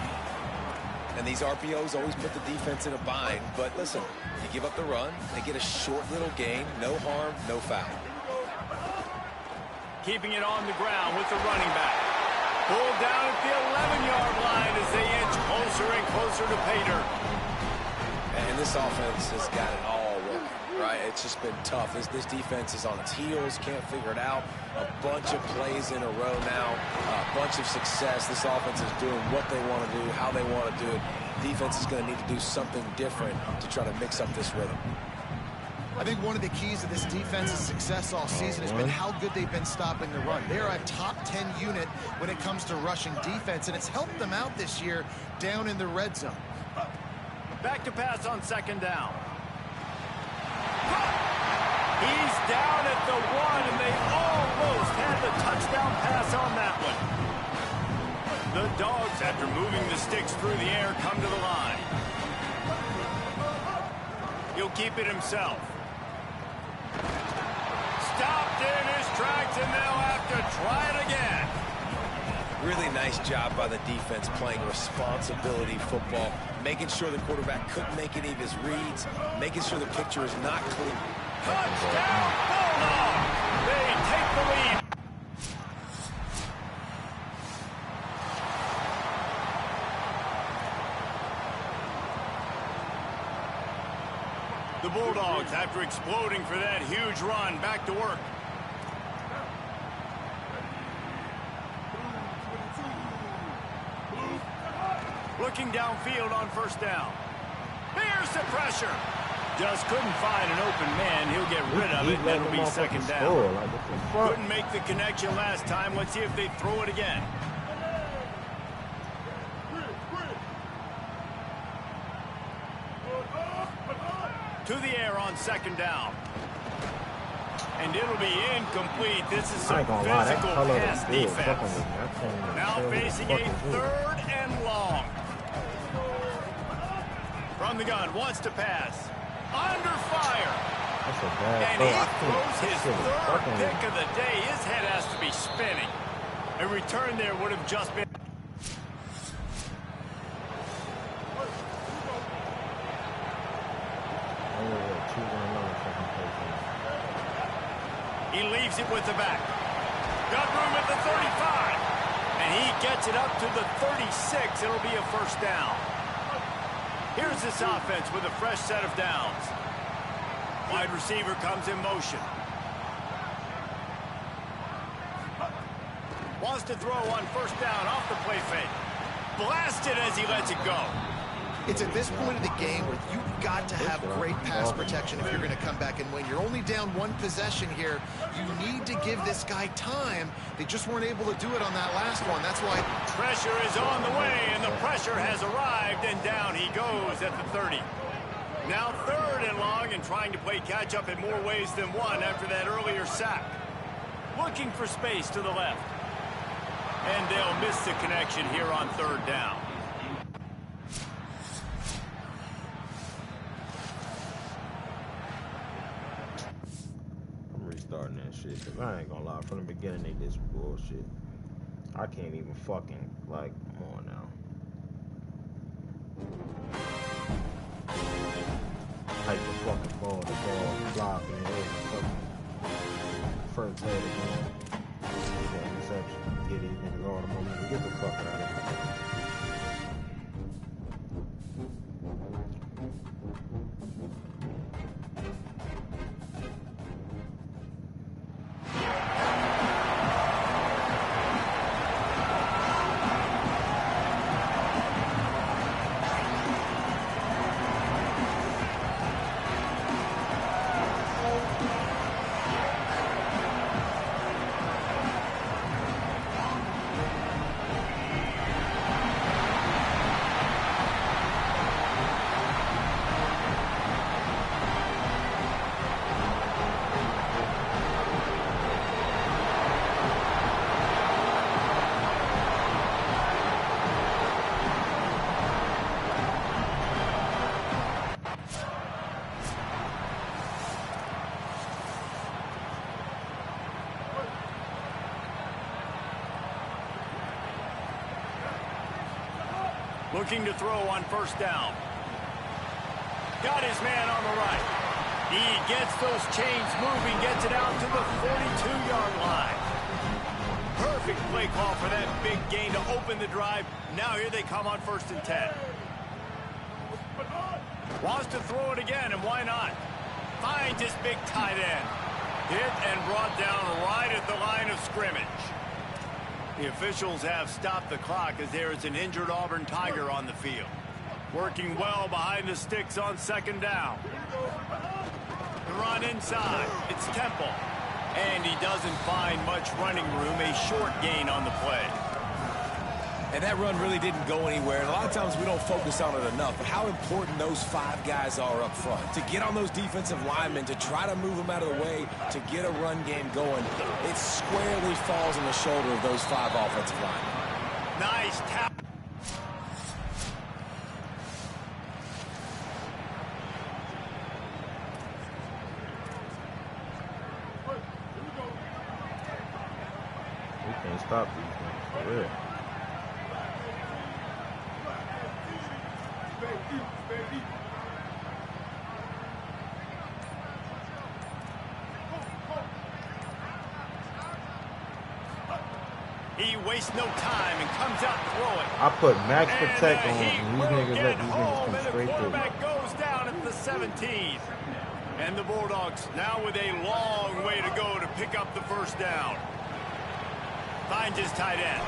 And these RPOs always put the defense in a bind. But listen, you give up the run, they get a short little gain. No harm, no foul. Keeping it on the ground with the running back. Pulled down at the 11-yard line as they inch closer and closer to pay dirt. And this offense has got it all working, right? It's just been tough. This defense is on its heels, can't figure it out. A bunch of plays in a row now, a bunch of success. This offense is doing what they want to do, how they want to do it. Defense is going to need to do something different to try to mix up this rhythm. I think one of the keys to this defense's success all season has been how good they've been stopping the run. They're a top 10 unit when it comes to rushing defense, and it's helped them out this year down in the red zone. Back to pass on 2nd down. He's down at the 1, and they almost had the touchdown pass on that one. The Dogs, after moving the sticks through the air, come to the line. He'll keep it himself. Stopped in his tracks, and they'll have to try it again. Really nice job by the defense playing responsibility football, making sure the quarterback couldn't make any of his reads, making sure the picture is not clean. Touchdown, Bulldogs! They take the lead. The Bulldogs, after exploding for that huge run, back to work. Looking downfield on first down. Here's the pressure. Just couldn't find an open man. He'll get rid of it, and it'll be second down. Couldn't make the connection last time. Let's see if they throw it again. To the air on second down. And it'll be incomplete. This is some physical pass defense. Now facing a third and long. From the gun, wants to pass. Under fire. That's a bad And he throws his third pick of the day. His head has to be spinning. A return there would have just been... He leaves it with the back. Got room at the 35. And he gets it up to the 36. It'll be a first down. Here's this offense with a fresh set of downs. Wide receiver comes in motion. Wants to throw on first down off the play fake. Blasted as he lets it go. It's at this point of the game where you've got to have great pass protection if you're going to come back and win. You're only down one possession here. You need to give this guy time. They just weren't able to do it on that last one. That's why... Pressure is on the way, and the pressure has arrived, and down he goes at the 30. Now third and long, and trying to play catch-up in more ways than one after that earlier sack. Looking for space to the left. And they'll miss the connection here on third down. Starting that shit, because I ain't gonna lie, from the beginning they did some bullshit. I can't even fucking, like, come on now. Type of fucking ball, the ball flop in your head, fucking first head again. Yeah, interception. Get these niggas all the moment. Get the fuck out of here. Looking to throw on first down. Got his man on the right. He gets those chains moving, gets it out to the 42-yard line. Perfect play call for that big gain to open the drive. Now here they come on first and 10. Wants to throw it again, and why not? Finds his big tight end. Hit and brought down right at the line of scrimmage. The officials have stopped the clock as there is an injured Auburn Tiger on the field. Working well behind the sticks on second down. The run inside. It's Temple. And he doesn't find much running room. A short gain on the play. And that run really didn't go anywhere. And a lot of times we don't focus on it enough. But how important those five guys are up front. To get on those defensive linemen, to try to move them out of the way, to get a run game going, it squarely falls on the shoulder of those five offensive linemen. Nice tap. We can't stop these things for real. He wastes no time and comes out throwing. I put max protect on He and these will niggas get let these home, niggas come and the straight through. quarterback goes down at the 17. And the Bulldogs now with a long way to go to pick up the first down. Finds his tight end.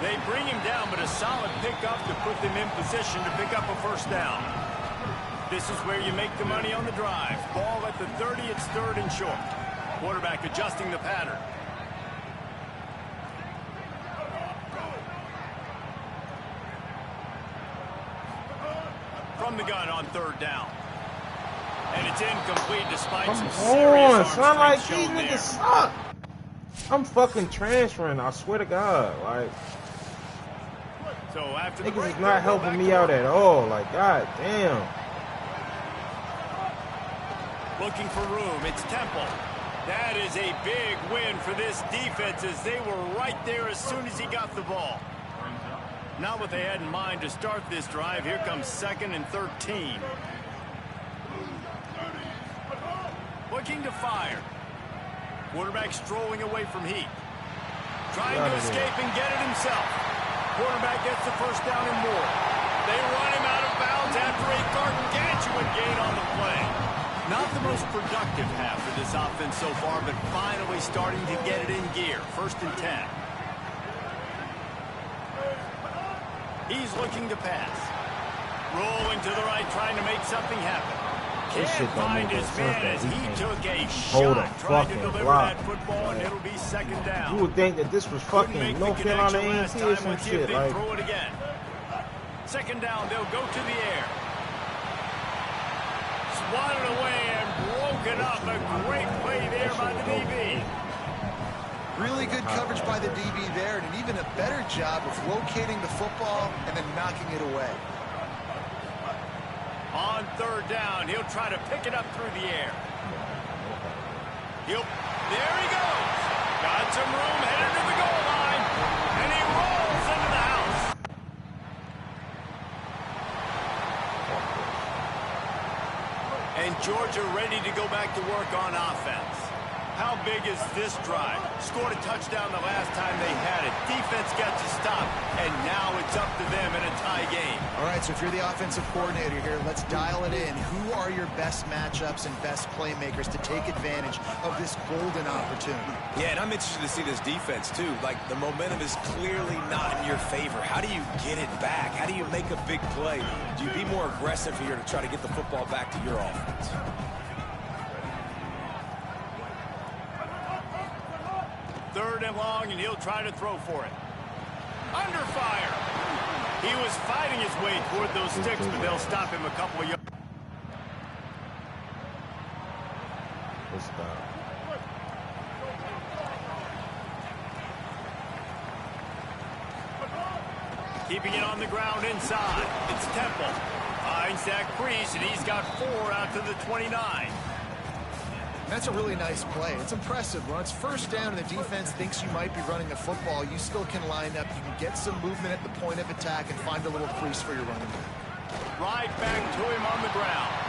They bring him down, but a solid pickup to put them in position to pick up a first down. This is where you make the money on the drive. Ball at the 30, it's 3rd and short. Quarterback adjusting the pattern. From the gun on 3rd down. And it's incomplete despite some serious arm son, like these strength shown niggas there. suck. I'm fucking transferring, I swear to God. Like, So after the niggas break, is not helping me out at all. Like, god damn. Looking for room, it's Temple. That is a big win for this defense as they were right there as soon as he got the ball. Not what they had in mind to start this drive. Here comes 2nd and 13. Looking to fire. Quarterback strolling away from Heat. Trying to escape and get it himself. Quarterback gets the first down and more. They run him out of bounds after a gargantuan gain on the play. Not the most productive half for this offense so far, but finally starting to get it in gear. 1st and 10. He's looking to pass. Rolling to the right, trying to make something happen. This shit Can't don't find make no his sense man that as he he can't took a hold a shot trying to fucking deliver block. that football, and it'll be 2nd down. You would think that this was Couldn't fucking make North the Carolina connection A&T last or time. some Let's see if shit. they Like, throw it again. 2nd down, they'll go to the air. Swatted away and broken up. A great play there by the DB. Really good coverage by the DB there, and an even a better job of locating the football and then knocking it away. On 3rd down, he'll try to pick it up through the air. There he goes. Got some room, headed to the goal line, and he rolls into the house. And Georgia ready to go back to work on offense. How big is this drive? Scored a touchdown the last time they had it. Defense got to stop, and now it's up to them in a tie game. All right, so if you're the offensive coordinator here, let's dial it in. Who are your best matchups and best playmakers to take advantage of this golden opportunity? Yeah, and I'm interested to see this defense, too. Like, the momentum is clearly not in your favor. How do you get it back? How do you make a big play? Do you be more aggressive here to try to get the football back to your offense? 3rd and long, and he'll try to throw for it. Under fire. He was fighting his way toward those sticks, but they'll stop him a couple of yards. let's stop. Keeping it on the ground inside. It's Temple. Finds Zach Priest, and he's got 4 out to the 29. That's a really nice play. It's impressive. When it's 1st down and the defense thinks you might be running the football, you still can line up. You can get some movement at the point of attack and find a little crease for your running back. Right back to him on the ground.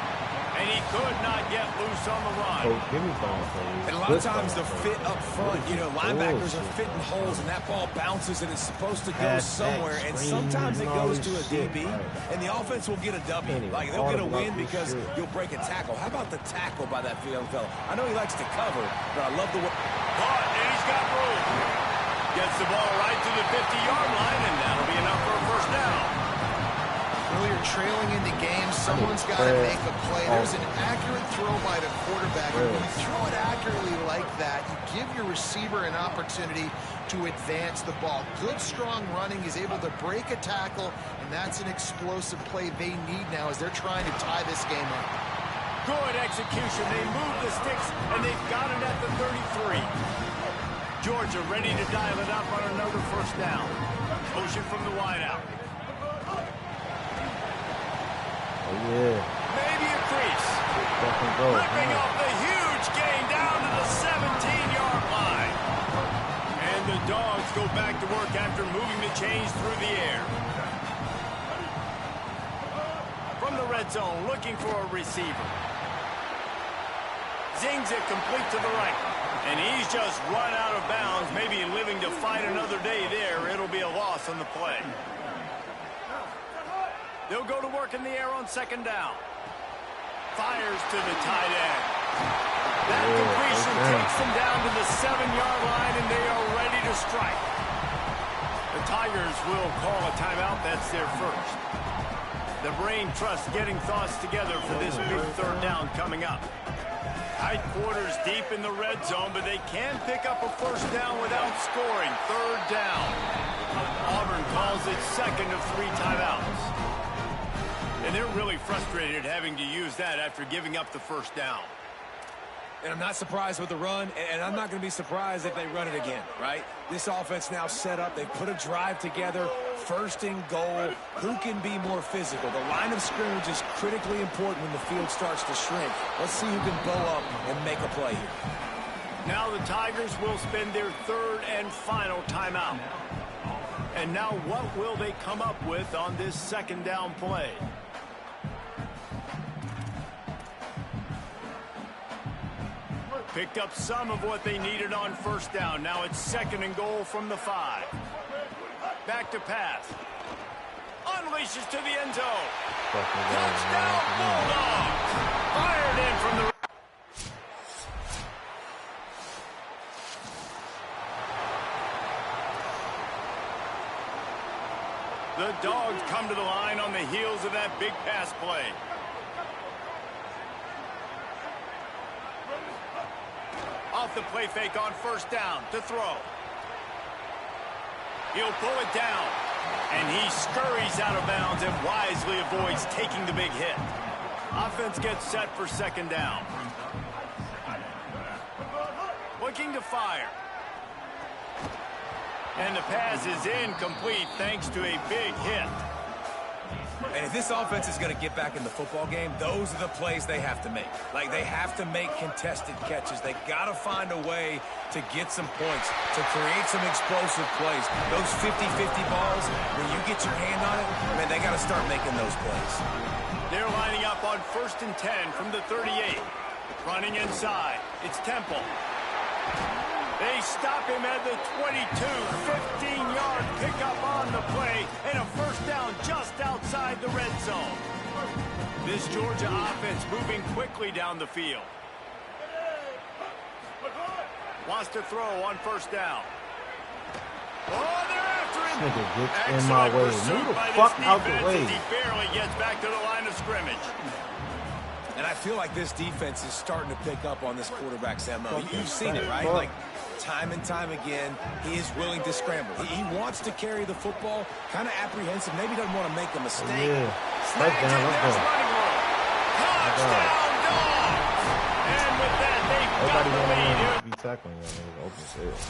And he could not get loose on the run. Oh, give me phone, please. And a lot of times the fit up front, you know, linebackers are fitting holes, and that ball bounces, and it's supposed to go somewhere, and sometimes it goes to a DB, and the offense will get a W. Like, they'll get a win because you'll break a tackle. How about the tackle by that young fella? I know he likes to cover, but I love the way. Caught, and he's got room. Gets the ball right to the 50-yard line, and that'll be enough for a first down. Well, you're trailing in the game. Someone's got to make a play. There's an accurate throw by the quarterback. And when you throw it accurately like that, you give your receiver an opportunity to advance the ball. Good, strong running. He's able to break a tackle, and that's an explosive play they need now as they're trying to tie this game up. Good execution. They move the sticks, and they've got it at the 33. Georgia ready to dial it up on another first down. Motion from the wideout. Oh, yeah. Maybe a crease. Ripping off the huge gain down to the 17-yard line. And the Dogs go back to work after moving the chains through the air. From the red zone, looking for a receiver. Zings it complete to the right. And he's just run out of bounds, maybe living to fight another day there. It'll be a loss on the play. They'll go to work in the air on second down. Fires to the tight end. That completion takes them down to the 7-yard line, and they are ready to strike. The Tigers will call a timeout. That's their first. The brain trust getting thoughts together for this big third down coming up. Tight quarters deep in the red zone, but they can pick up a first down without scoring. Third down. Auburn calls it second of 3 timeouts. And they're really frustrated having to use that after giving up the first down. And I'm not surprised with the run, and I'm not going to be surprised if they run it again, right? This offense now set up. They've put a drive together. First and goal. Who can be more physical? The line of scrimmage is critically important when the field starts to shrink. Let's see who can bow up and make a play here. Now the Tigers will spend their third and final timeout. And now what will they come up with on this second down play? Picked up some of what they needed on first down. Now it's second and goal from the 5. Back to pass. Unleashes to the end zone. Touchdown Bulldogs. Fired in from the... The Dogs come to the line on the heels of that big pass play. Off the play fake on first down to throw. He'll pull it down, and he scurries out of bounds and wisely avoids taking the big hit. Offense gets set for second down. Looking to fire. And the pass is incomplete thanks to a big hit. And if this offense is going to get back in the football game, those are the plays they have to make. Like, they have to make contested catches. They got to find a way to get some points, to create some explosive plays. Those 50-50 balls, when you get your hand on it, man, they got to start making those plays. They're lining up on 1st and 10 from the 38. Running inside. It's Temple. They stop him at the 22, 15-yard pickup on the play, and a first down just outside the red zone. This Georgia offense moving quickly down the field. Wants to throw on first down. Oh, they're after him. Nigga gets in my way. Move the fuck out the way. He barely gets back to the line of scrimmage. And I feel like this defense is starting to pick up on this quarterback's MO. You've seen it, right? Like, time and time again, he is willing to scramble. He wants to carry the football, kind of apprehensive, maybe doesn't want to make a mistake. Yeah. Snags Touchdown, it, let's there's go. running room. Touchdown, Dogs! And with that, they've got Nobody the lead here. want to be tackling that nigga open field.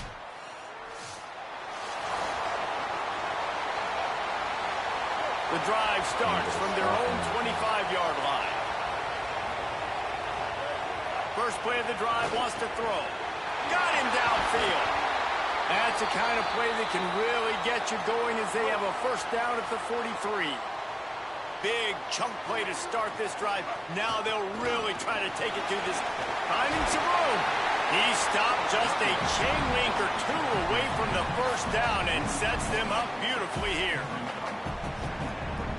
The drive starts from their own 25-yard line. First play of the drive, wants to throw. Got him downfield. That's the kind of play that can really get you going as they have a first down at the 43. Big chunk play to start this drive. Now they'll really try to take it to this. Finding some room. He stopped just a chain link or two away from the first down and sets them up beautifully here.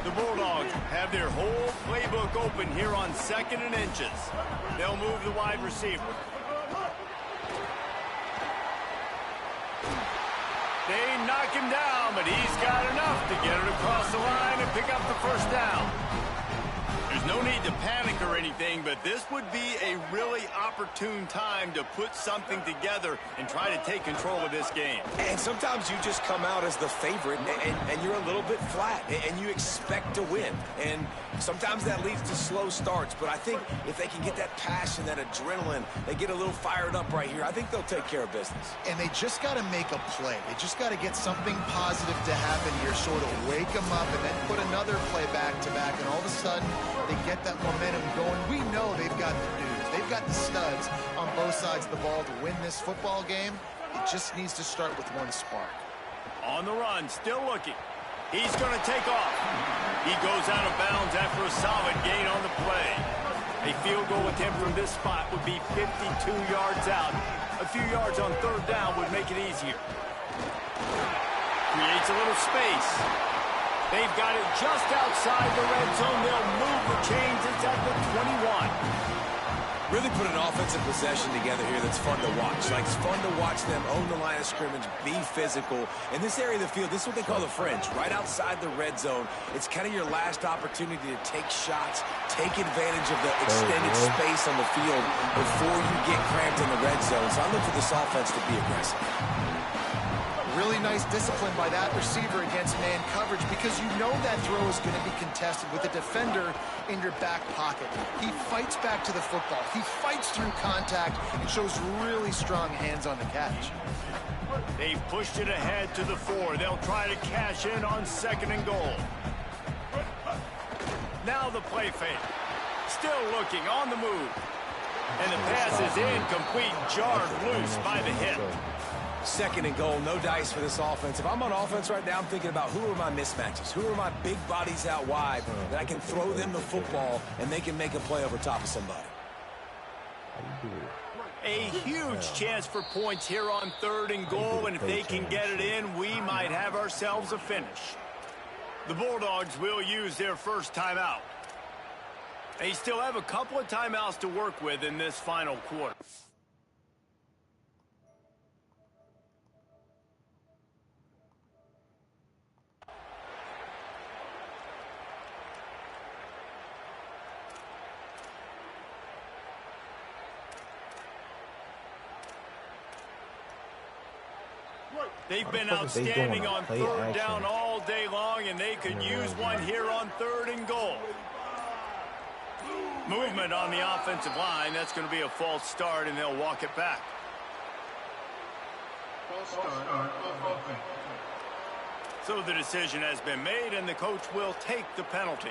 The Bulldogs have their whole playbook open here on 2nd and inches. They'll move the wide receiver. They knock him down, but he's got enough to get it across the line and pick up the first down. There's no need to panic panic or anything, but this would be a really opportune time to put something together and try to take control of this game. And sometimes you just come out as the favorite, and you're a little bit flat, and you expect to win. And sometimes that leads to slow starts, but I think if they can get that passion, that adrenaline, they get a little fired up right here, I think they'll take care of business. And they just got to make a play. They just got to get something positive to happen here, sort of wake them up, and then put another play back-to-back, and all of a sudden they get that momentum going. We know they've got the dudes. They've got the studs on both sides of the ball to win this football game. It just needs to start with one spark. On the run, still looking. He's going to take off. He goes out of bounds after a solid gain on the play. A field goal attempt from this spot would be 52 yards out. A few yards on third down would make it easier. Creates a little space. They've got it just outside the red zone. They'll move the chains. It's at the 21. Really put an offensive possession together here that's fun to watch. Like, it's fun to watch them own the line of scrimmage, be physical. In this area of the field, this is what they call the fringe, right outside the red zone. It's kind of your last opportunity to take shots, take advantage of the extended space on the field before you get cramped in the red zone. So I look for this offense to be aggressive. Really nice discipline by that receiver against man coverage, because you know that throw is going to be contested with a defender in your back pocket. He fights back to the football. He fights through contact and shows really strong hands on the catch. They've pushed it ahead to the 4. They'll try to cash in on 2nd and goal. Now the play fake. Still looking on the move. And the pass is incomplete, jarred loose by the hip. 2nd and goal, no dice for this offense. If I'm on offense right now, I'm thinking about who are my mismatches? Who are my big bodies out wide that I can throw them the football and they can make a play over top of somebody? A huge chance for points here on 3rd and goal, and if they can get it in, we might have ourselves a finish. The Bulldogs will use their first timeout. They still have a couple of timeouts to work with in this final quarter. They've been outstanding on 3rd down all day long, and they could use one here on 3rd and goal. Movement on the offensive line. That's going to be a false start, and they'll walk it back. So the decision has been made, and the coach will take the penalty.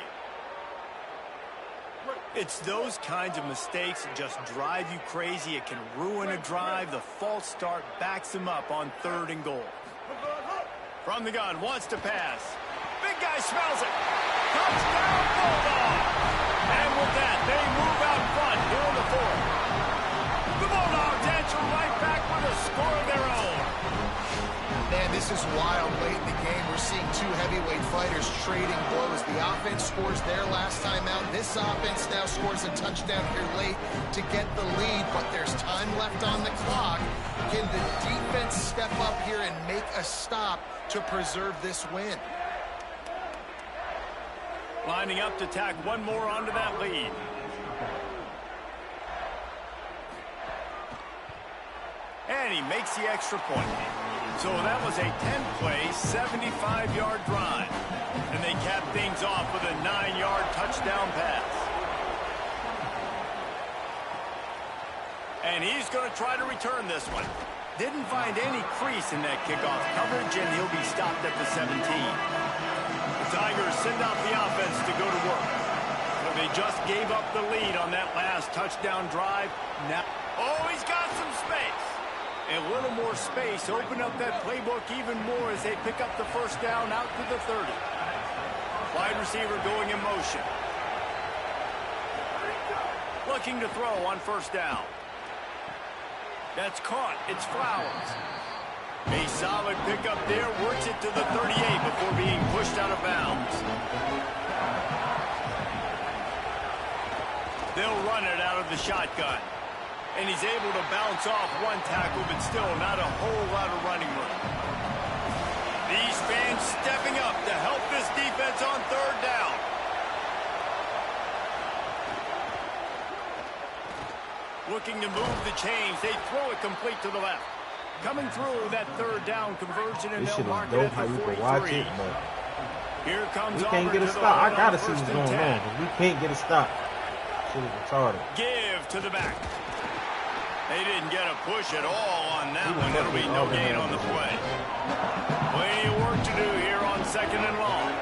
It's those kinds of mistakes that just drive you crazy. It can ruin a drive. The false start backs him up on 3rd and goal. From the gun, wants to pass. Big guy smells it. Touchdown, Bulldog! And with that, they move out front here in the 4th. The Bulldogs answer right back with a score of their own. Man, this is wild. Late in the game, we're seeing two heavyweight fighters trading blows. The offense scores their last time out. This offense now scores a touchdown here late to get the lead, but there's time left on the clock. Can the defense step up here and make a stop to preserve this win? Lining up to tack one more onto that lead. And he makes the extra point. So that was a 10-play, 75-yard drive. And they cap things off with a 9-yard touchdown pass. And he's going to try to return this one. Didn't find any crease in that kickoff coverage, and he'll be stopped at the 17. The Tigers send out the offense to go to work. So they just gave up the lead on that last touchdown drive. Now, oh, he's got some space. A little more space, open up that playbook even more as they pick up the first down out to the 30. Wide receiver going in motion. Looking to throw on first down. That's caught. It's Flowers. A solid pickup there. Works it to the 38 before being pushed out of bounds. They'll run it out of the shotgun. And he's able to bounce off one tackle, but still not a whole lot of running room. These fans stepping up to help this defense on 3rd down. Looking to move the chains. They throw it complete to the left. Coming through that third down conversion, and they'll mark it at the 43. Here comes we can't get a stop. I gotta see what's going on, because we can't get a stop. Shit is retarded. Give to the back. They didn't get a push at all on that one. It'll be no gain on the play. Plenty of work to do here on 2nd and long.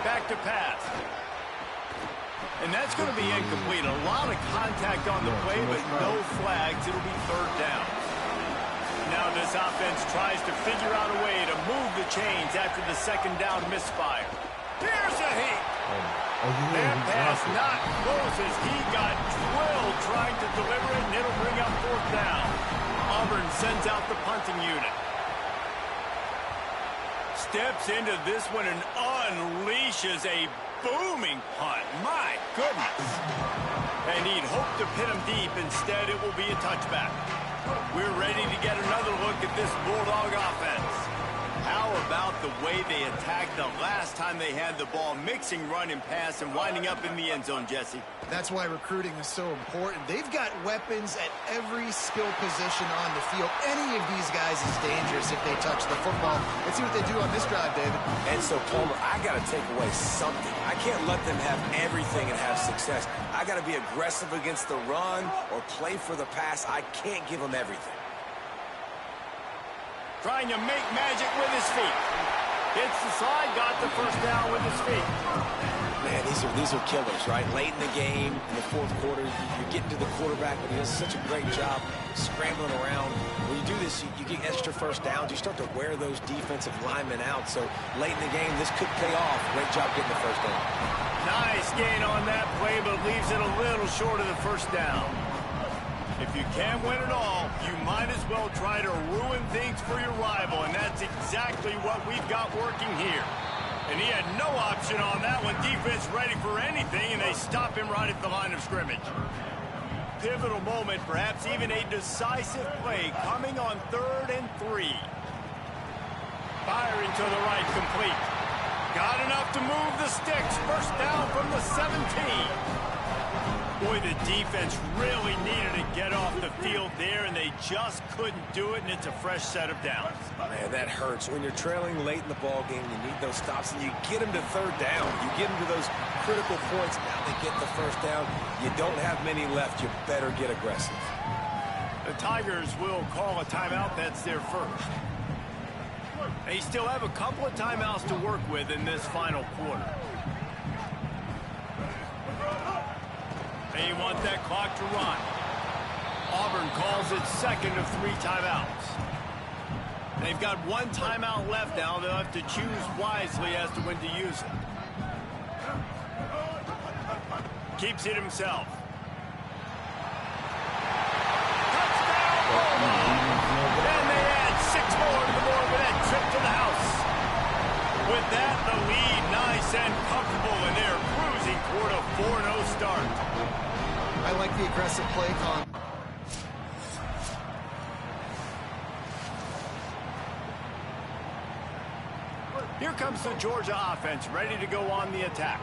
Back to pass. And that's going to be incomplete. A lot of contact on the play, but no flags. It'll be 3rd down. Now this offense tries to figure out a way to move the chains after the 2nd down misfire. Here's a heat. That pass not close as he got drilled trying to deliver it, and it'll bring up 4th down. Auburn sends out the punting unit. Steps into this one and unleashes a booming punt. My goodness. And he'd hoped to pin him deep. Instead, it will be a touchback. We're ready to get another look at this Bulldog offense. How about the way they attacked the last time they had the ball, mixing run and pass and winding up in the end zone, Jesse? That's why recruiting is so important. They've got weapons at every skill position on the field. Any of these guys is dangerous if they touch the football. Let's see what they do on this drive, David. And so, Palmer, I got to take away something. I can't let them have everything and have success. I got to be aggressive against the run or play for the pass. I can't give them everything. Trying to make magic with his feet. Hits the slide, got the 1st down with his feet. Man, these are killers, right? Late in the game, in the 4th quarter, you're getting to the quarterback, but he does such a great job scrambling around. When you do this, you get extra 1st downs. You start to wear those defensive linemen out. So late in the game, this could pay off. Great job getting the 1st down. Nice gain on that play, but leaves it a little short of the 1st down. If you can't win it all, you might as well try to ruin things for your rival, and that's exactly what we've got working here. And he had no option on that one. Defense ready for anything, and they stop him right at the line of scrimmage. Pivotal moment, perhaps even a decisive play coming on 3rd and 3. Firing to the right, complete. Got enough to move the sticks. 1st down from the 17. Boy, the defense really needed to get off the field there, and they just couldn't do it, and it's a fresh set of downs. Man, that hurts. When you're trailing late in the ball game, you need those stops, and you get them to 3rd down. You get them to those critical points. Now they get the 1st down. You don't have many left. You better get aggressive. The Tigers will call a timeout. That's their 1st. They still have a couple of timeouts to work with in this final quarter. They want that clock to run. Auburn calls it 2nd of 3 timeouts. They've got 1 timeout left now. They'll have to choose wisely as to when to use it. Keeps it himself. Touchdown! And they add 6 more to the board with that trip to the house. With that, the lead nice and comfortable, and they're cruising toward a 4-0 start. I like the aggressive play con. Here comes the Georgia offense, ready to go on the attack.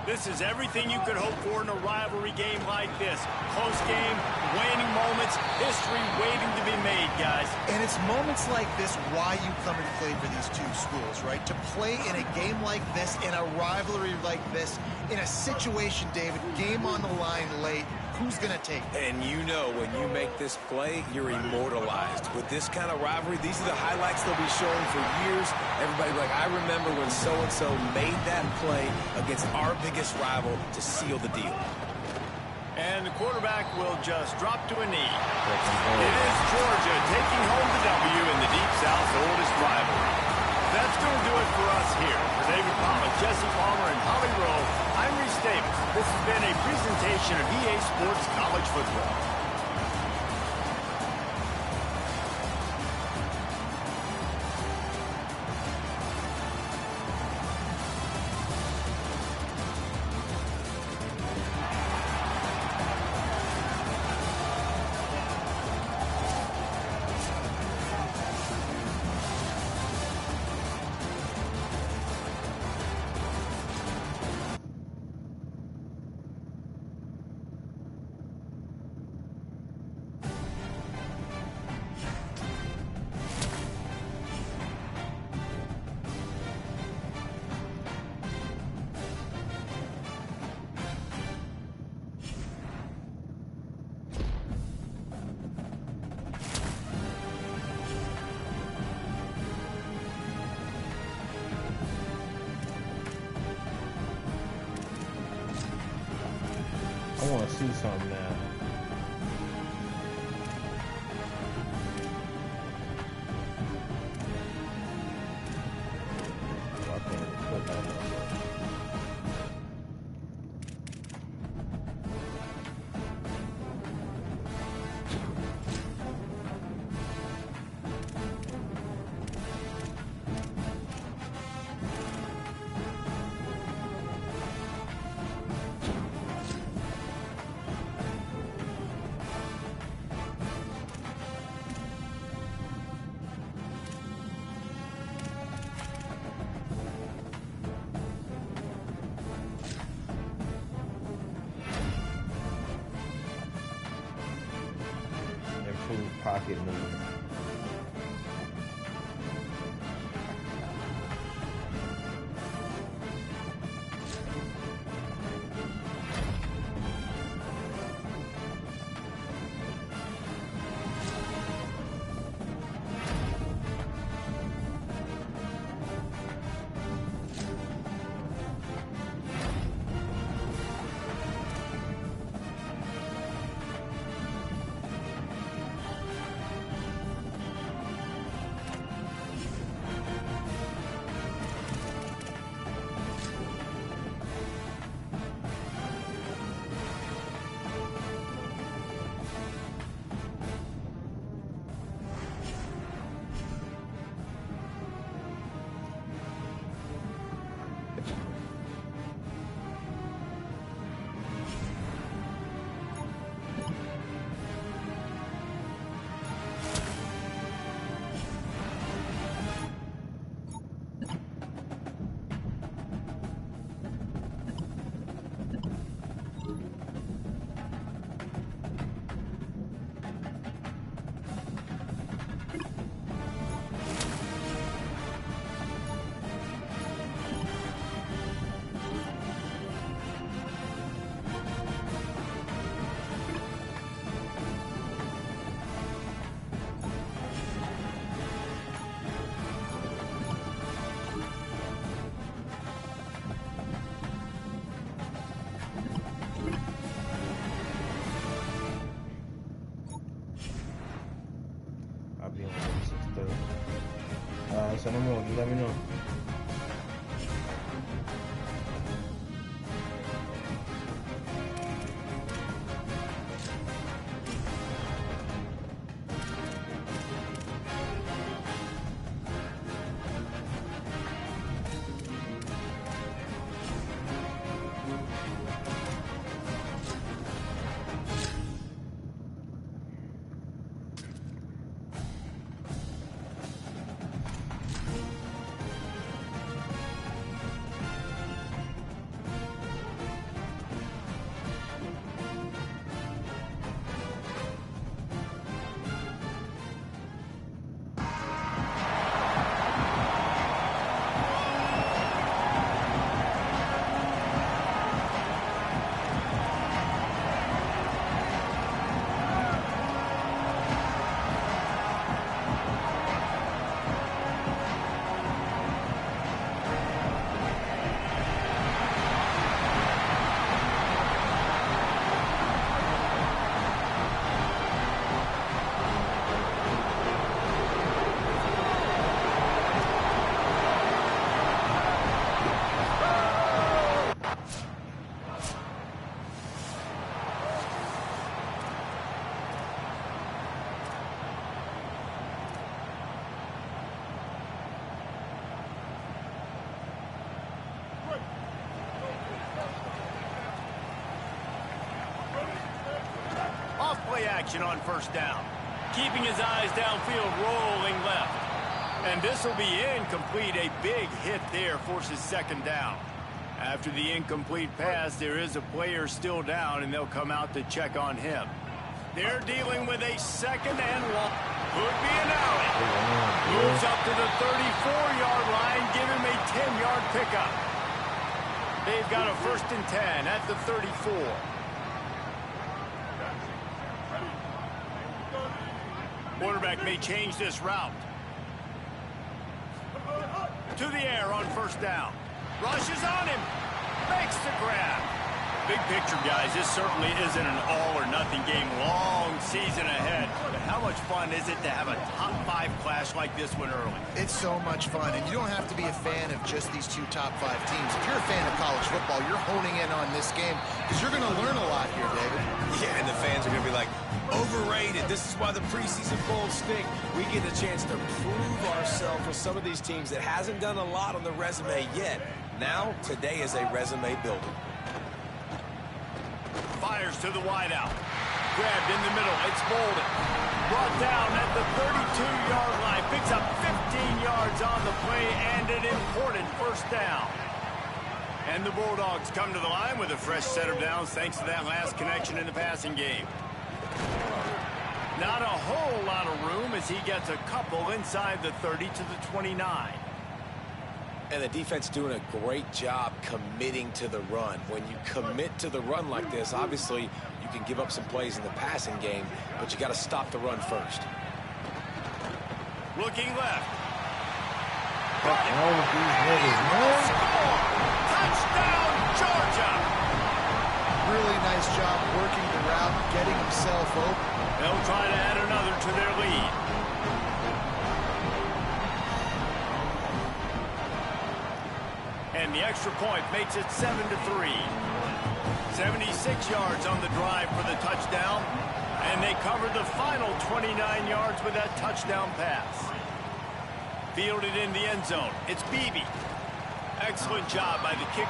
This is everything you could hope for in a rivalry game like this. Close game, waning moments, history waiting to be made, guys. And it's moments like this why you come and play for these two schools, right? To play in a game like this, in a rivalry like this, in a situation, David, game on the line late, who's going to take it? And you know when you make this play, you're immortalized. With this kind of rivalry, these are the highlights they'll be showing for years. Everybody like, I remember when so-and-so made that play against our biggest rival to seal the deal. And the quarterback will just drop to a knee. It is Georgia taking home the W in the Deep South's oldest rivalry. That's going to do it for us here. For David Palmer, Jesse Palmer, and Holly Rowe, I'm Reese Davis. This has been a presentation of EA Sports College Football. I want to see something now. Oh, I can't even put that up. Pocket movement. So no more, just let me know. Play action on first down. Keeping his eyes downfield, rolling left. And this will be incomplete. A big hit there forces second down. After the incomplete pass, there is a player still down, and they'll come out to check on him. They're dealing with a second and long. Could be an alley. Moves up to the 34-yard line. Give him a 10-yard pickup. They've got a 1st and 10 at the 34. Quarterback may change this route. To the air on first down. Rushes on him. Makes the grab. Big picture, guys, this certainly isn't an all-or-nothing game. Long season ahead. But how much fun is it to have a top-5 clash like this one early? It's so much fun, and you don't have to be a fan of just these two top-5 teams. If you're a fan of college football, you're honing in on this game because you're going to learn a lot here, David. Yeah, and the fans are going to be like, overrated. This is why the preseason bowls stink. We get a chance to prove ourselves with some of these teams that hasn't done a lot on the resume yet. Now, today is a resume builder. Fires to the wideout. Grabbed in the middle. It's Bolden. Brought down at the 32-yard line. Picks up 15 yards on the play and an important first down. And the Bulldogs come to the line with a fresh set of downs thanks to that last connection in the passing game. Not a whole lot of room as he gets a couple inside the 30 to the 29. And the defense doing a great job committing to the run. When you commit to the run like this, obviously you can give up some plays in the passing game, but you got to stop the run first. Looking left. Touchdown, Georgia! Really nice job working the route, getting himself open. They'll try to add another to their lead. And the extra point makes it 7-3. 76 yards on the drive for the touchdown. And they covered the final 29 yards with that touchdown pass. Fielded in the end zone. It's Beebe. Excellent job by the kick.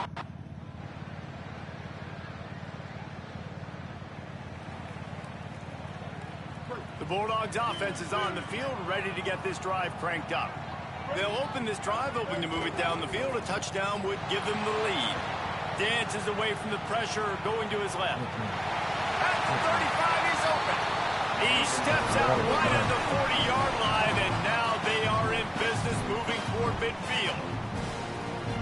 The Bulldogs offense is on the field, ready to get this drive cranked up. They'll open this drive, hoping to move it down the field. A touchdown would give them the lead. Dances away from the pressure, going to his left. At the 35, he's open. He steps out right at the 40-yard line, and now they are in business moving toward midfield.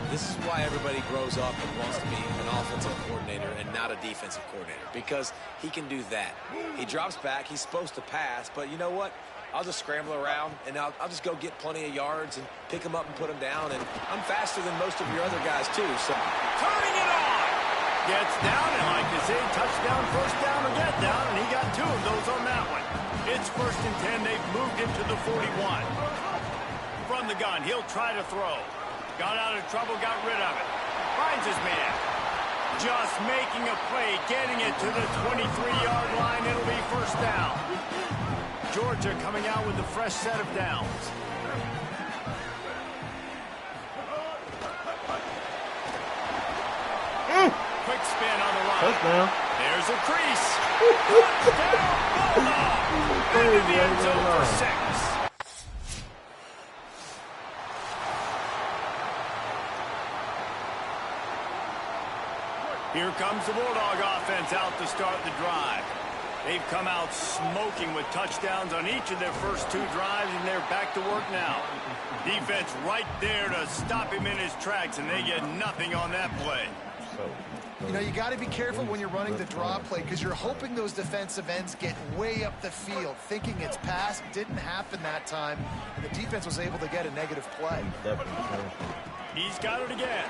This is why everybody grows up and wants to be an offensive coordinator and not a defensive coordinator, because he can do that. He drops back. He's supposed to pass, but you know what? I'll just scramble around, and I'll just go get plenty of yards and pick them up and put them down, and I'm faster than most of your other guys, too. So turning it on. Gets down, and like to say, touchdown, first down, or get down, and he got 2 of those on that one. It's 1st and 10. They've moved him to the 41. From the gun, he'll try to throw. Got out of trouble, got rid of it. Finds his man. Just making a play, getting it to the 23-yard line. It'll be first down. Georgia coming out with a fresh set of downs. Quick spin on the line. There's a crease. Touchdown, Bulldog. Into the end zone for 6. Here comes the Bulldog offense out to start the drive. They've come out smoking with touchdowns on each of their first 2 drives, and they're back to work now. Defense right there to stop him in his tracks, and they get nothing on that play. You know, you got to be careful when you're running the draw play because you're hoping those defensive ends get way up the field, thinking it's passed. Didn't happen that time, and the defense was able to get a negative play. He's got it again.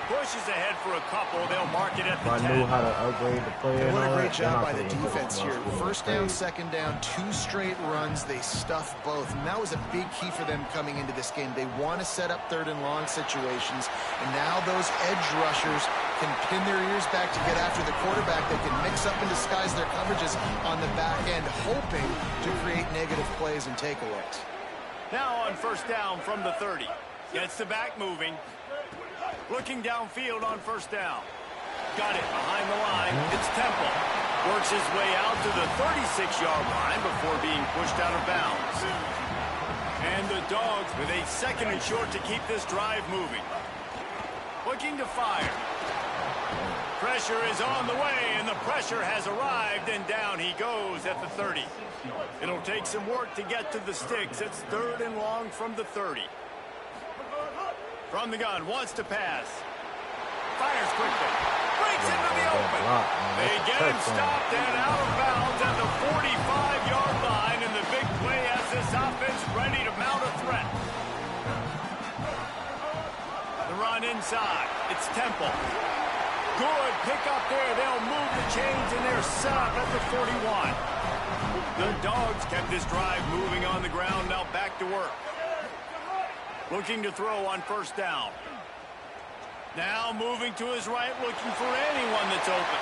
Pushes ahead for a couple. They'll mark it at the 10. I knew how to upgrade the play. They did a great job by the defense here. First down, second down, 2 straight runs. They stuffed both, and that was a big key for them coming into this game. They want to set up 3rd and long situations, and now those edge rushers can pin their ears back to get after the quarterback. They can mix up and disguise their coverages on the back end, hoping to create negative plays and takeaways. Now on first down from the 30. Gets the back moving. Looking downfield on first down. Got it behind the line. It's Temple. Works his way out to the 36-yard line before being pushed out of bounds. And the Dogs with a 2nd and short to keep this drive moving. Looking to fire. Pressure is on the way, and the pressure has arrived, and down he goes at the 30. It'll take some work to get to the sticks. It's 3rd and long from the 30. From the gun, wants to pass. Fires quickly. Breaks into the open. They get him stopped and out of bounds at the 45-yard line, and the big play has this offense ready to mount a threat. The run inside. It's Temple. good pickup there. They'll move the chains, and they're set up at the 41. The Dogs kept this drive moving on the ground. Now back to work. Looking to throw on first down. Now moving to his right, looking for anyone that's open.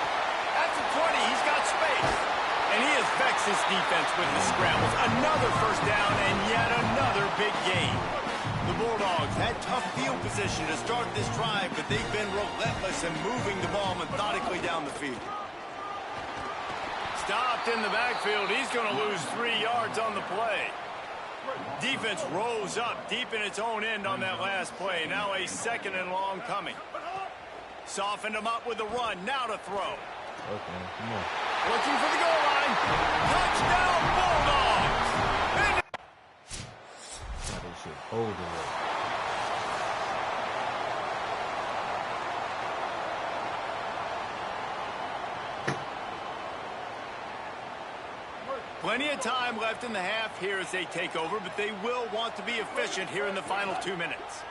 At the 20, he's got space. And he has vexed his defense with the scrambles. Another first down and yet another big gain. The Bulldogs had tough field position to start this drive, but they've been relentless in moving the ball methodically down the field. Stopped in the backfield. He's going to lose 3 yards on the play. Defense rose up deep in its own end on that last play. Now a 2nd and long coming. Softened him up with the run. Now to throw. Okay, come on. Looking for the goal line. Touchdown, Bulldogs! How they should hold it. Plenty of time left in the half here as they take over, but they will want to be efficient here in the final 2 minutes.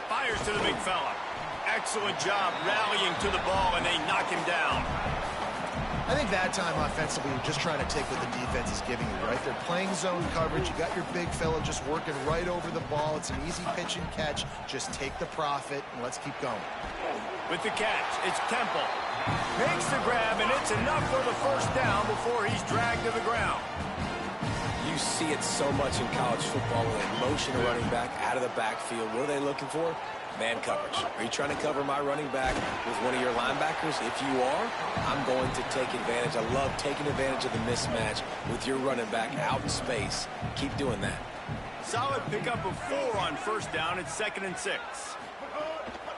Fires to the big fella. Excellent job rallying to the ball, and they knock him down. I think that time offensively, you're just trying to take what the defense is giving you, right? They're playing zone coverage. You got your big fella just working right over the ball. It's an easy pitch and catch. Just take the profit, and let's keep going. With the catch, it's Temple. Makes the grab, and it's enough for the first down before he's dragged to the ground. You see it so much in college football when they motion a running back out of the backfield. What are they looking for? Man coverage. Are you trying to cover my running back with one of your linebackers? If you are, I'm going to take advantage. I love taking advantage of the mismatch with your running back out in space. Keep doing that. Solid pickup of 4 on first down. It's 2nd and 6.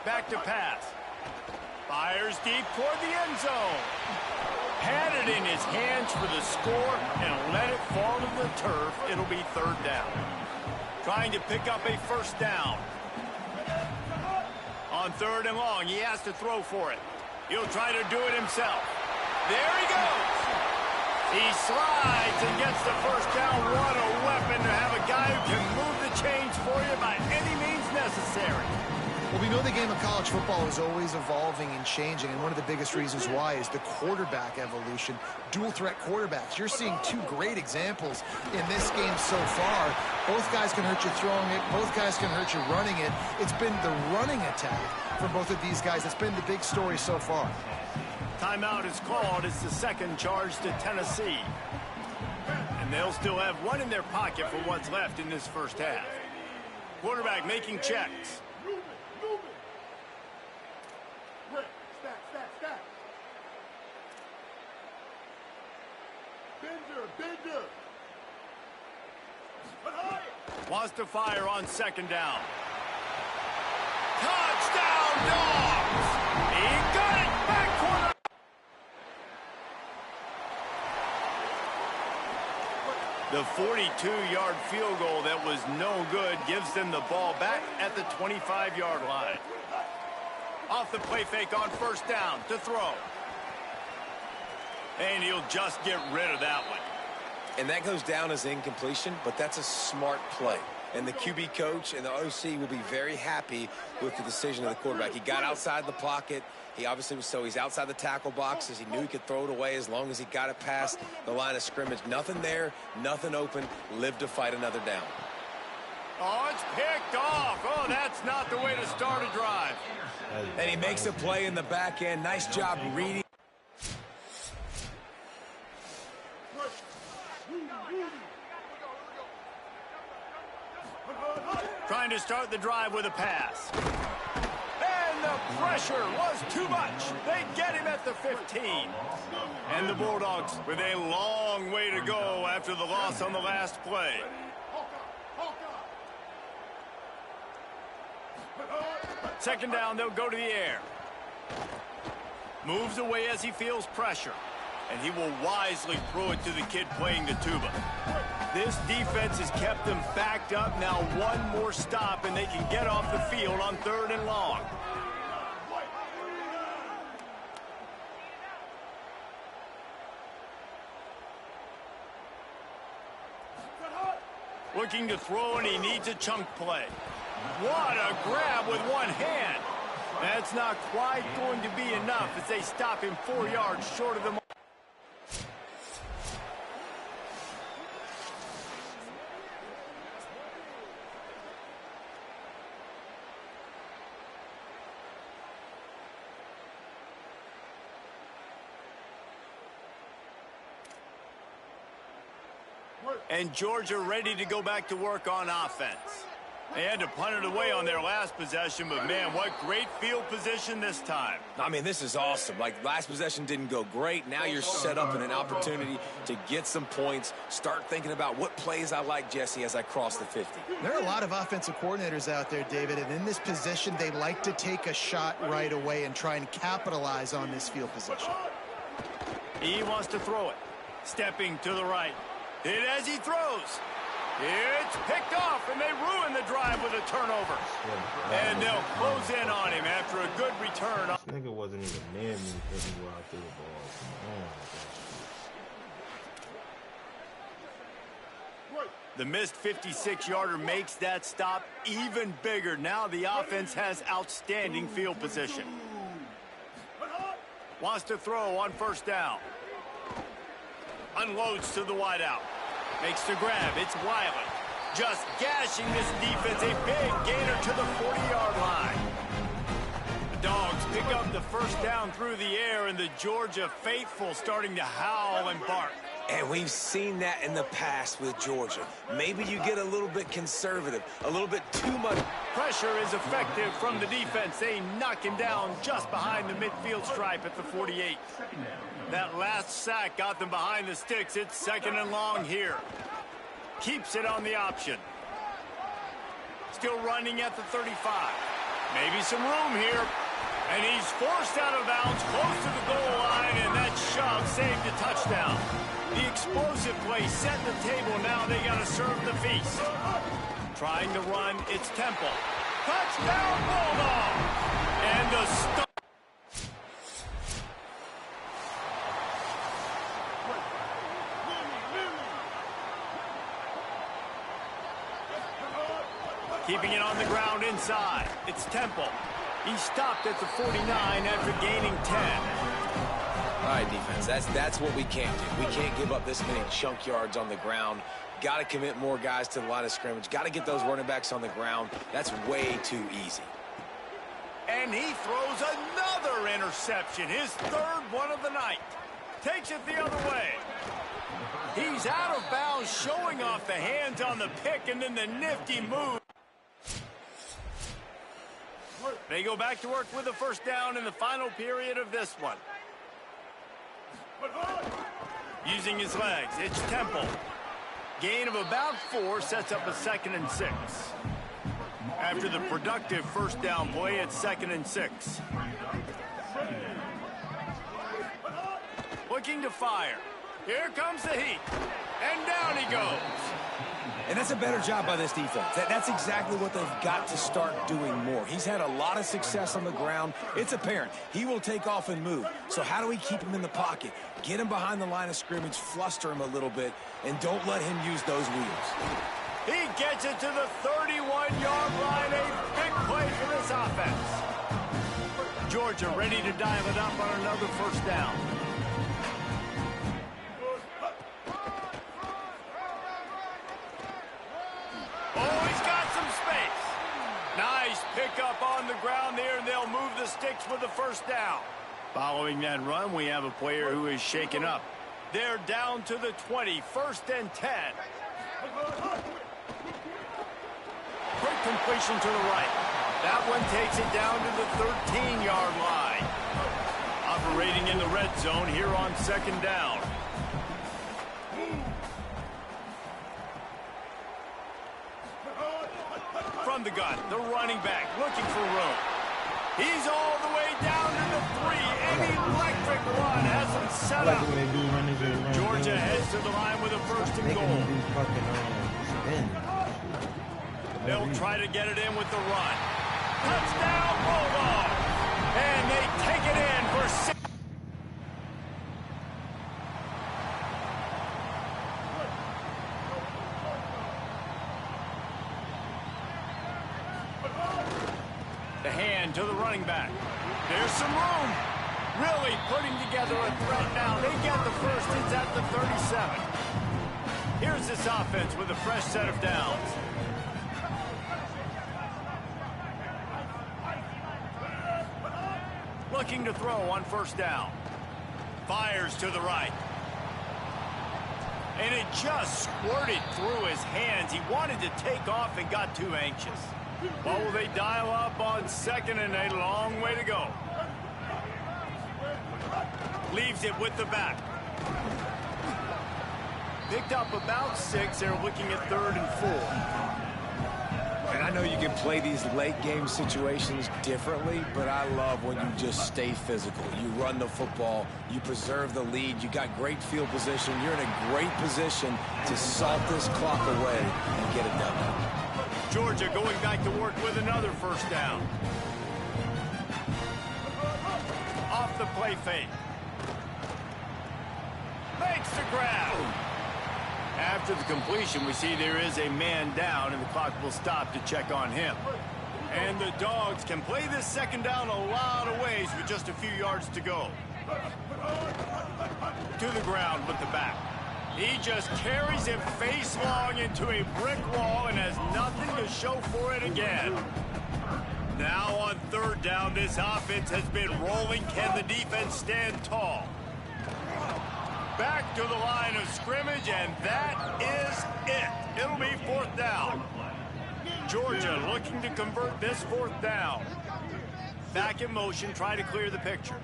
Back to pass. Fires deep toward the end zone. Had it in his hands for the score and let it fall to the turf. It'll be 3rd down. Trying to pick up a first down. On 3rd and long, he has to throw for it. He'll try to do it himself. There he goes. He slides and gets the first down. What a weapon to have a guy who can move the chains for you by any means necessary. Well, we know the game of college football is always evolving and changing, and one of the biggest reasons why is the quarterback evolution. Dual-threat quarterbacks. You're seeing 2 great examples in this game so far. Both guys can hurt you throwing it. Both guys can hurt you running it. It's been the running attack for both of these guys that's been the big story so far. Timeout is called. It's the 2nd charge to Tennessee. And they'll still have 1 in their pocket for what's left in this first half. Quarterback making checks. Wants to fire on 2nd down. Touchdown, Dogs! He got it back corner. The 42-yard field goal that was no good gives them the ball back at the 25-yard line. Off the play fake on first down to throw. And he'll just get rid of that one. And that goes down as incompletion, but that's a smart play. And the QB coach and the OC will be very happy with the decision of the quarterback. He got outside the pocket. He obviously was he's outside the tackle boxes. He knew he could throw it away as long as he got it past the line of scrimmage. Nothing there, nothing open. Lived to fight another down. Oh, it's picked off. Oh, that's not the way to start a drive. And he makes a play in the back end. Nice job reading. Trying to start the drive with a pass. And the pressure was too much. They get him at the 15. And the Bulldogs with a long way to go after the loss on the last play. Second down, they'll go to the air. Moves away as he feels pressure. And he will wisely throw it to the kid playing the tuba. This defense has kept them backed up. Now 1 more stop, and they can get off the field on 3rd and long. Looking to throw, and he needs a chunk play. What a grab with one hand. That's not quite going to be enough as they stop him 4 yards short of the mark. And Georgia ready to go back to work on offense. They had to punt it away on their last possession, but man, what great field position this time. I mean, this is awesome. Like, last possession didn't go great. Now you're set up in an opportunity to get some points. Start thinking about what plays I like, Jesse, as I cross the 50. There are a lot of offensive coordinators out there, David, and in this position, they like to take a shot right away and try and capitalize on this field position. He wants to throw it. Stepping to the right. Hit as he throws. It's picked off, and they ruin the drive with a turnover. And they'll close in on him after a good return. This nigga wasn't even near me when he go out through the ball. Come on. The missed 56-yarder makes that stop even bigger. Now the offense has outstanding field position. Wants to throw on first down. Unloads to the wideout. Makes the grab. It's Wiley. Just gashing this defense. A big gainer to the 40-yard line. The Dogs pick up the first down through the air, and the Georgia faithful starting to howl and bark. And we've seen that in the past with Georgia. Maybe you get a little bit conservative, a little bit too much. Pressure is effective from the defense. They knock him down just behind the midfield stripe at the 48. That last sack got them behind the sticks. It's second and long here. Keeps it on the option. Still running at the 35. Maybe some room here. And he's forced out of bounds close to the goal line, and that shove saved a touchdown. The explosive play set the table. Now they got to serve the feast. Trying to run, it's Temple. Touchdown, Bulldog! And the start. Keeping it on the ground inside. It's Temple. He stopped at the 49 after gaining 10. All right, defense, that's what we can't do. We can't give up this many chunk yards on the ground. Got to commit more guys to the line of scrimmage. Got to get those running backs on the ground. That's way too easy. And he throws another interception, his third one of the night. Takes it the other way. He's out of bounds, showing off the hands on the pick, and then the nifty move. They go back to work with the first down in the final period of this one. Using his legs, it's Temple. Gain of about 4 sets up a 2nd and 6. After the productive first down play, it's 2nd and 6. Looking to fire. Here comes the heat. And down he goes. And that's a better job by this defense. That's exactly what they've got to start doing more. He's had a lot of success on the ground. It's apparent. He will take off and move. So how do we keep him in the pocket? Get him behind the line of scrimmage, fluster him a little bit, and don't let him use those wheels. He gets it to the 31-yard line. A big play for this offense. Georgia ready to dial it up on another first down. Oh, he's got some space. Nice pickup on the ground there, and they'll move the sticks with the first down. Following that run, we have a player who is shaken up. They're down to the 20, 1st and 10. Quick completion to the right. That one takes it down to the 13-yard line. Operating in the red zone here on 2nd down. From the gun, the running back looking for room. He's all the way down to the 3. An electric run has him set up. Georgia heads to the line with a 1st and goal. They'll try to get it in with the run. Touchdown, Bulldog! And they take it in for 6. The hand to the running back. There's some room. Really putting together a threat now. They get the first. It's at the 37. Here's this offense with a fresh set of downs. Looking to throw on first down. Fires to the right. And it just squirted through his hands. He wanted to take off and got too anxious. What will they dial up on second and a long way to go? Leaves it with the back. Picked up about 6. They're looking at 3rd and 4. And I know you can play these late game situations differently, but I love when you just stay physical. You run the football, you preserve the lead, you got great field position, you're in a great position to salt this clock away and get it done. Georgia going back to work with another first down. Off the play fake. Makes the grab. After the completion, we see there is a man down, and the clock will stop to check on him. And the Dogs can play this second down a lot of ways with just a few yards to go. To the ground with the back. He just carries it face long into a brick wall and has nothing to show for it again. Now on 3rd down, this offense has been rolling. Can the defense stand tall? Back to the line of scrimmage, and that is it. It'll be 4th down. Georgia looking to convert this 4th down. Back in motion, try to clear the picture.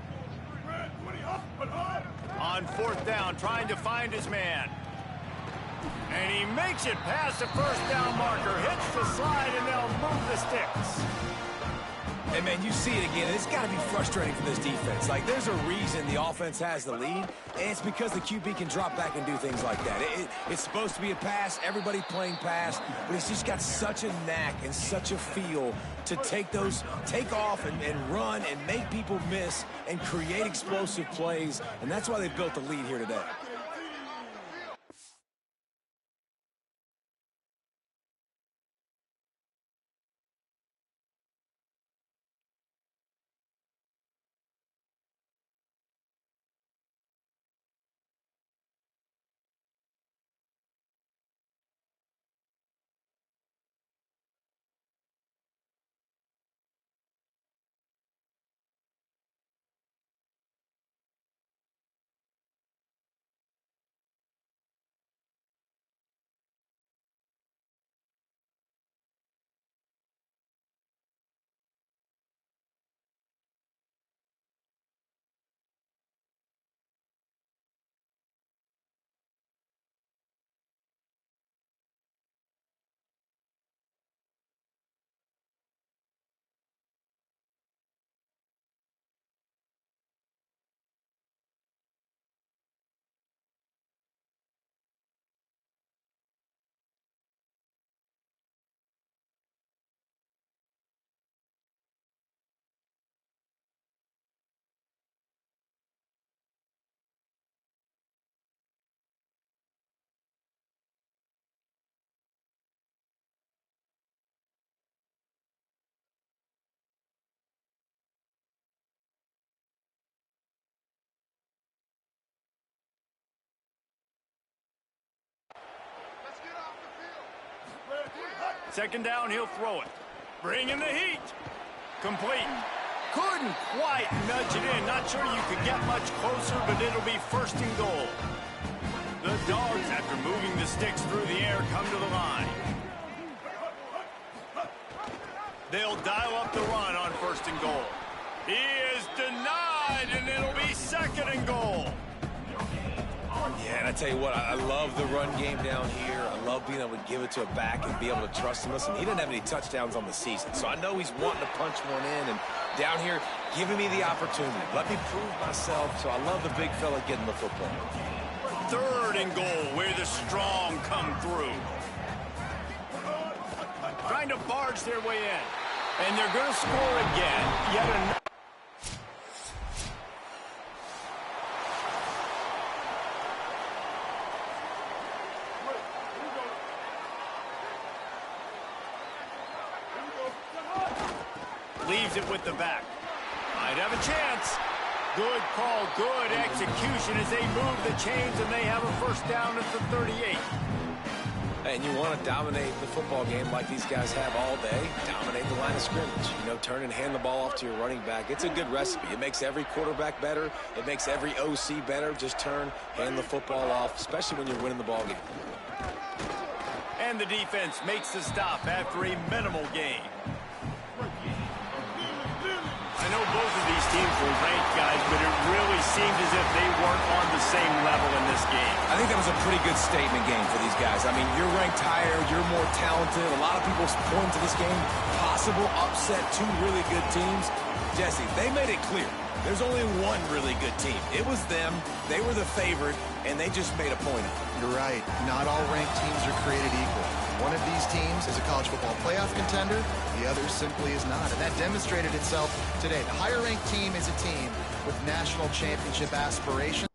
On 4th down, trying to find his man. And he makes it past the first down marker, hits the slide, and they'll move the sticks. And, man, you see it again. It's got to be frustrating for this defense. Like, there's a reason the offense has the lead, and it's because the QB can drop back and do things like that. It's supposed to be a pass, everybody playing pass, but he's just got such a knack and such a feel to take off and run and make people miss and create explosive plays, and that's why they've built the lead here today. Second down, he'll throw it. Bringing the heat. Complete. Couldn't quite nudge it in. Not sure you could get much closer, but it'll be 1st and goal. The Dogs, after moving the sticks through the air, come to the line. They'll dial up the run on 1st and goal. He is denied, and it'll be 2nd and goal. Yeah, and I tell you what, I love the run game down here. I love being able to give it to a back and be able to trust him. Listen, he didn't have any touchdowns on the season, so I know he's wanting to punch one in, and down here, giving me the opportunity. Let me prove myself, so I love the big fella getting the football. 3rd and goal, where the strong come through. Trying to barge their way in. And they're going to score again. Yet another. Leaves receives it with the back. Might have a chance. Good call, good execution as they move the chains, and they have a first down at the 38. And you want to dominate the football game like these guys have all day. Dominate the line of scrimmage. You know, turn and hand the ball off to your running back. It's a good recipe. It makes every quarterback better. It makes every OC better. Just turn, hand the football off, especially when you're winning the ball game. And the defense makes the stop after a minimal gain. I know both of these teams were ranked, guys, but it really seemed as if they weren't on the same level in this game. I think that was a pretty good statement game for these guys. I mean, you're ranked higher, you're more talented. A lot of people point to this game, possible upset, two really good teams. Jesse, they made it clear. There's only one really good team. It was them. They were the favorite, and they just made a point of it. You're right. Not all ranked teams are created equal. One of these teams is a college football playoff contender. The other simply is not. And that demonstrated itself today. The higher-ranked team is a team with national championship aspirations.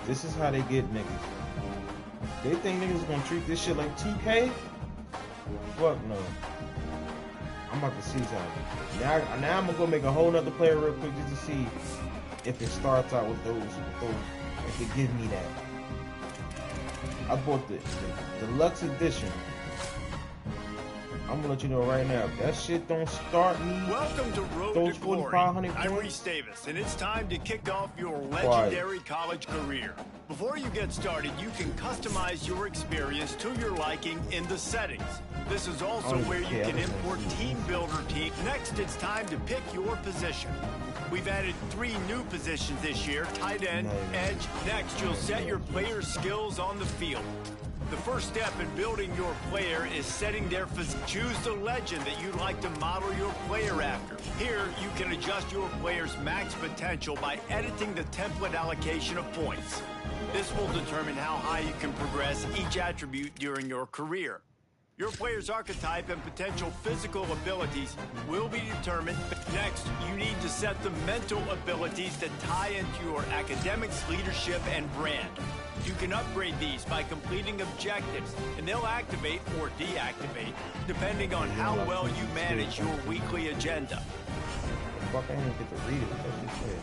This is how they get niggas. They think niggas gonna treat this shit like 2K? Fuck no. I'm about to see something. Now I'm gonna go make a whole nother player real quick just to see if it starts out with those, if it gives me that. I bought the deluxe edition. I'm gonna let you know right now, if that shit don't start me. Welcome to Road those to Glory. 4,500 I'm points. Reese Davis, and it's time to kick off your legendary college career. Before you get started, you can customize your experience to your liking in the settings. This is also where you can import Team Builder Team. Next, it's time to pick your position. We've added 3 new positions this year: tight end, edge. Next, you'll set your player skills on the field. The first step in building your player is setting their physique. Choose the legend that you'd like to model your player after. Here, you can adjust your player's max potential by editing the template allocation of points. This will determine how high you can progress each attribute during your career. Your player's archetype and potential physical abilities will be determined. Next, you need to set the mental abilities that tie into your academics, leadership, and brand. You can upgrade these by completing objectives, and they'll activate or deactivate depending on how well you manage your weekly agenda. Fuck, I didn't even get to read it. That's just it.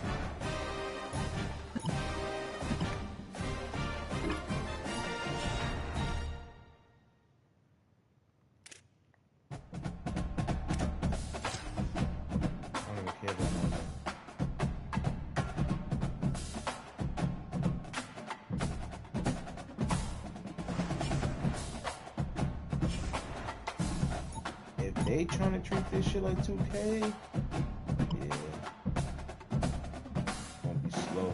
They trying to treat this shit like 2K? Yeah. Gonna be slow.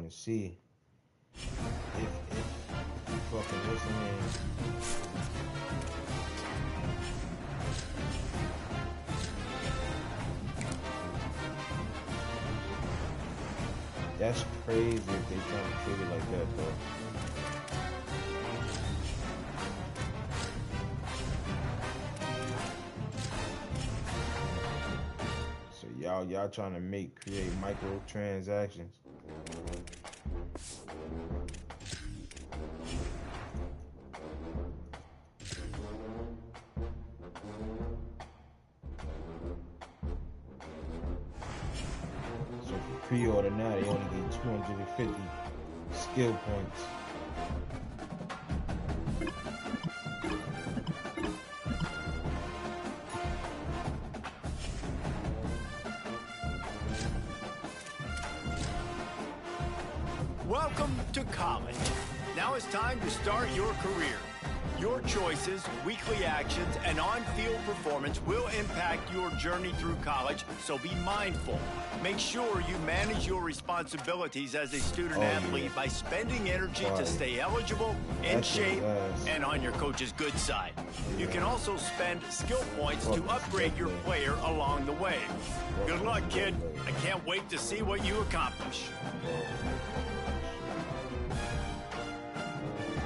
See if you fucking listening. That's crazy if they trying to treat it like that, though. So y'all trying to create microtransactions. Pre-order now, they only get 250 skill points. Welcome to college. Now it's time to start your career. Your choices, weekly actions, and on-field performance will impact your journey through college, so be mindful. Make sure you manage your responsibilities as a student-athlete by spending energy to stay eligible, in shape, and on your coach's good side. You can also spend skill points to upgrade your player along the way. Good luck, kid. I can't wait to see what you accomplish.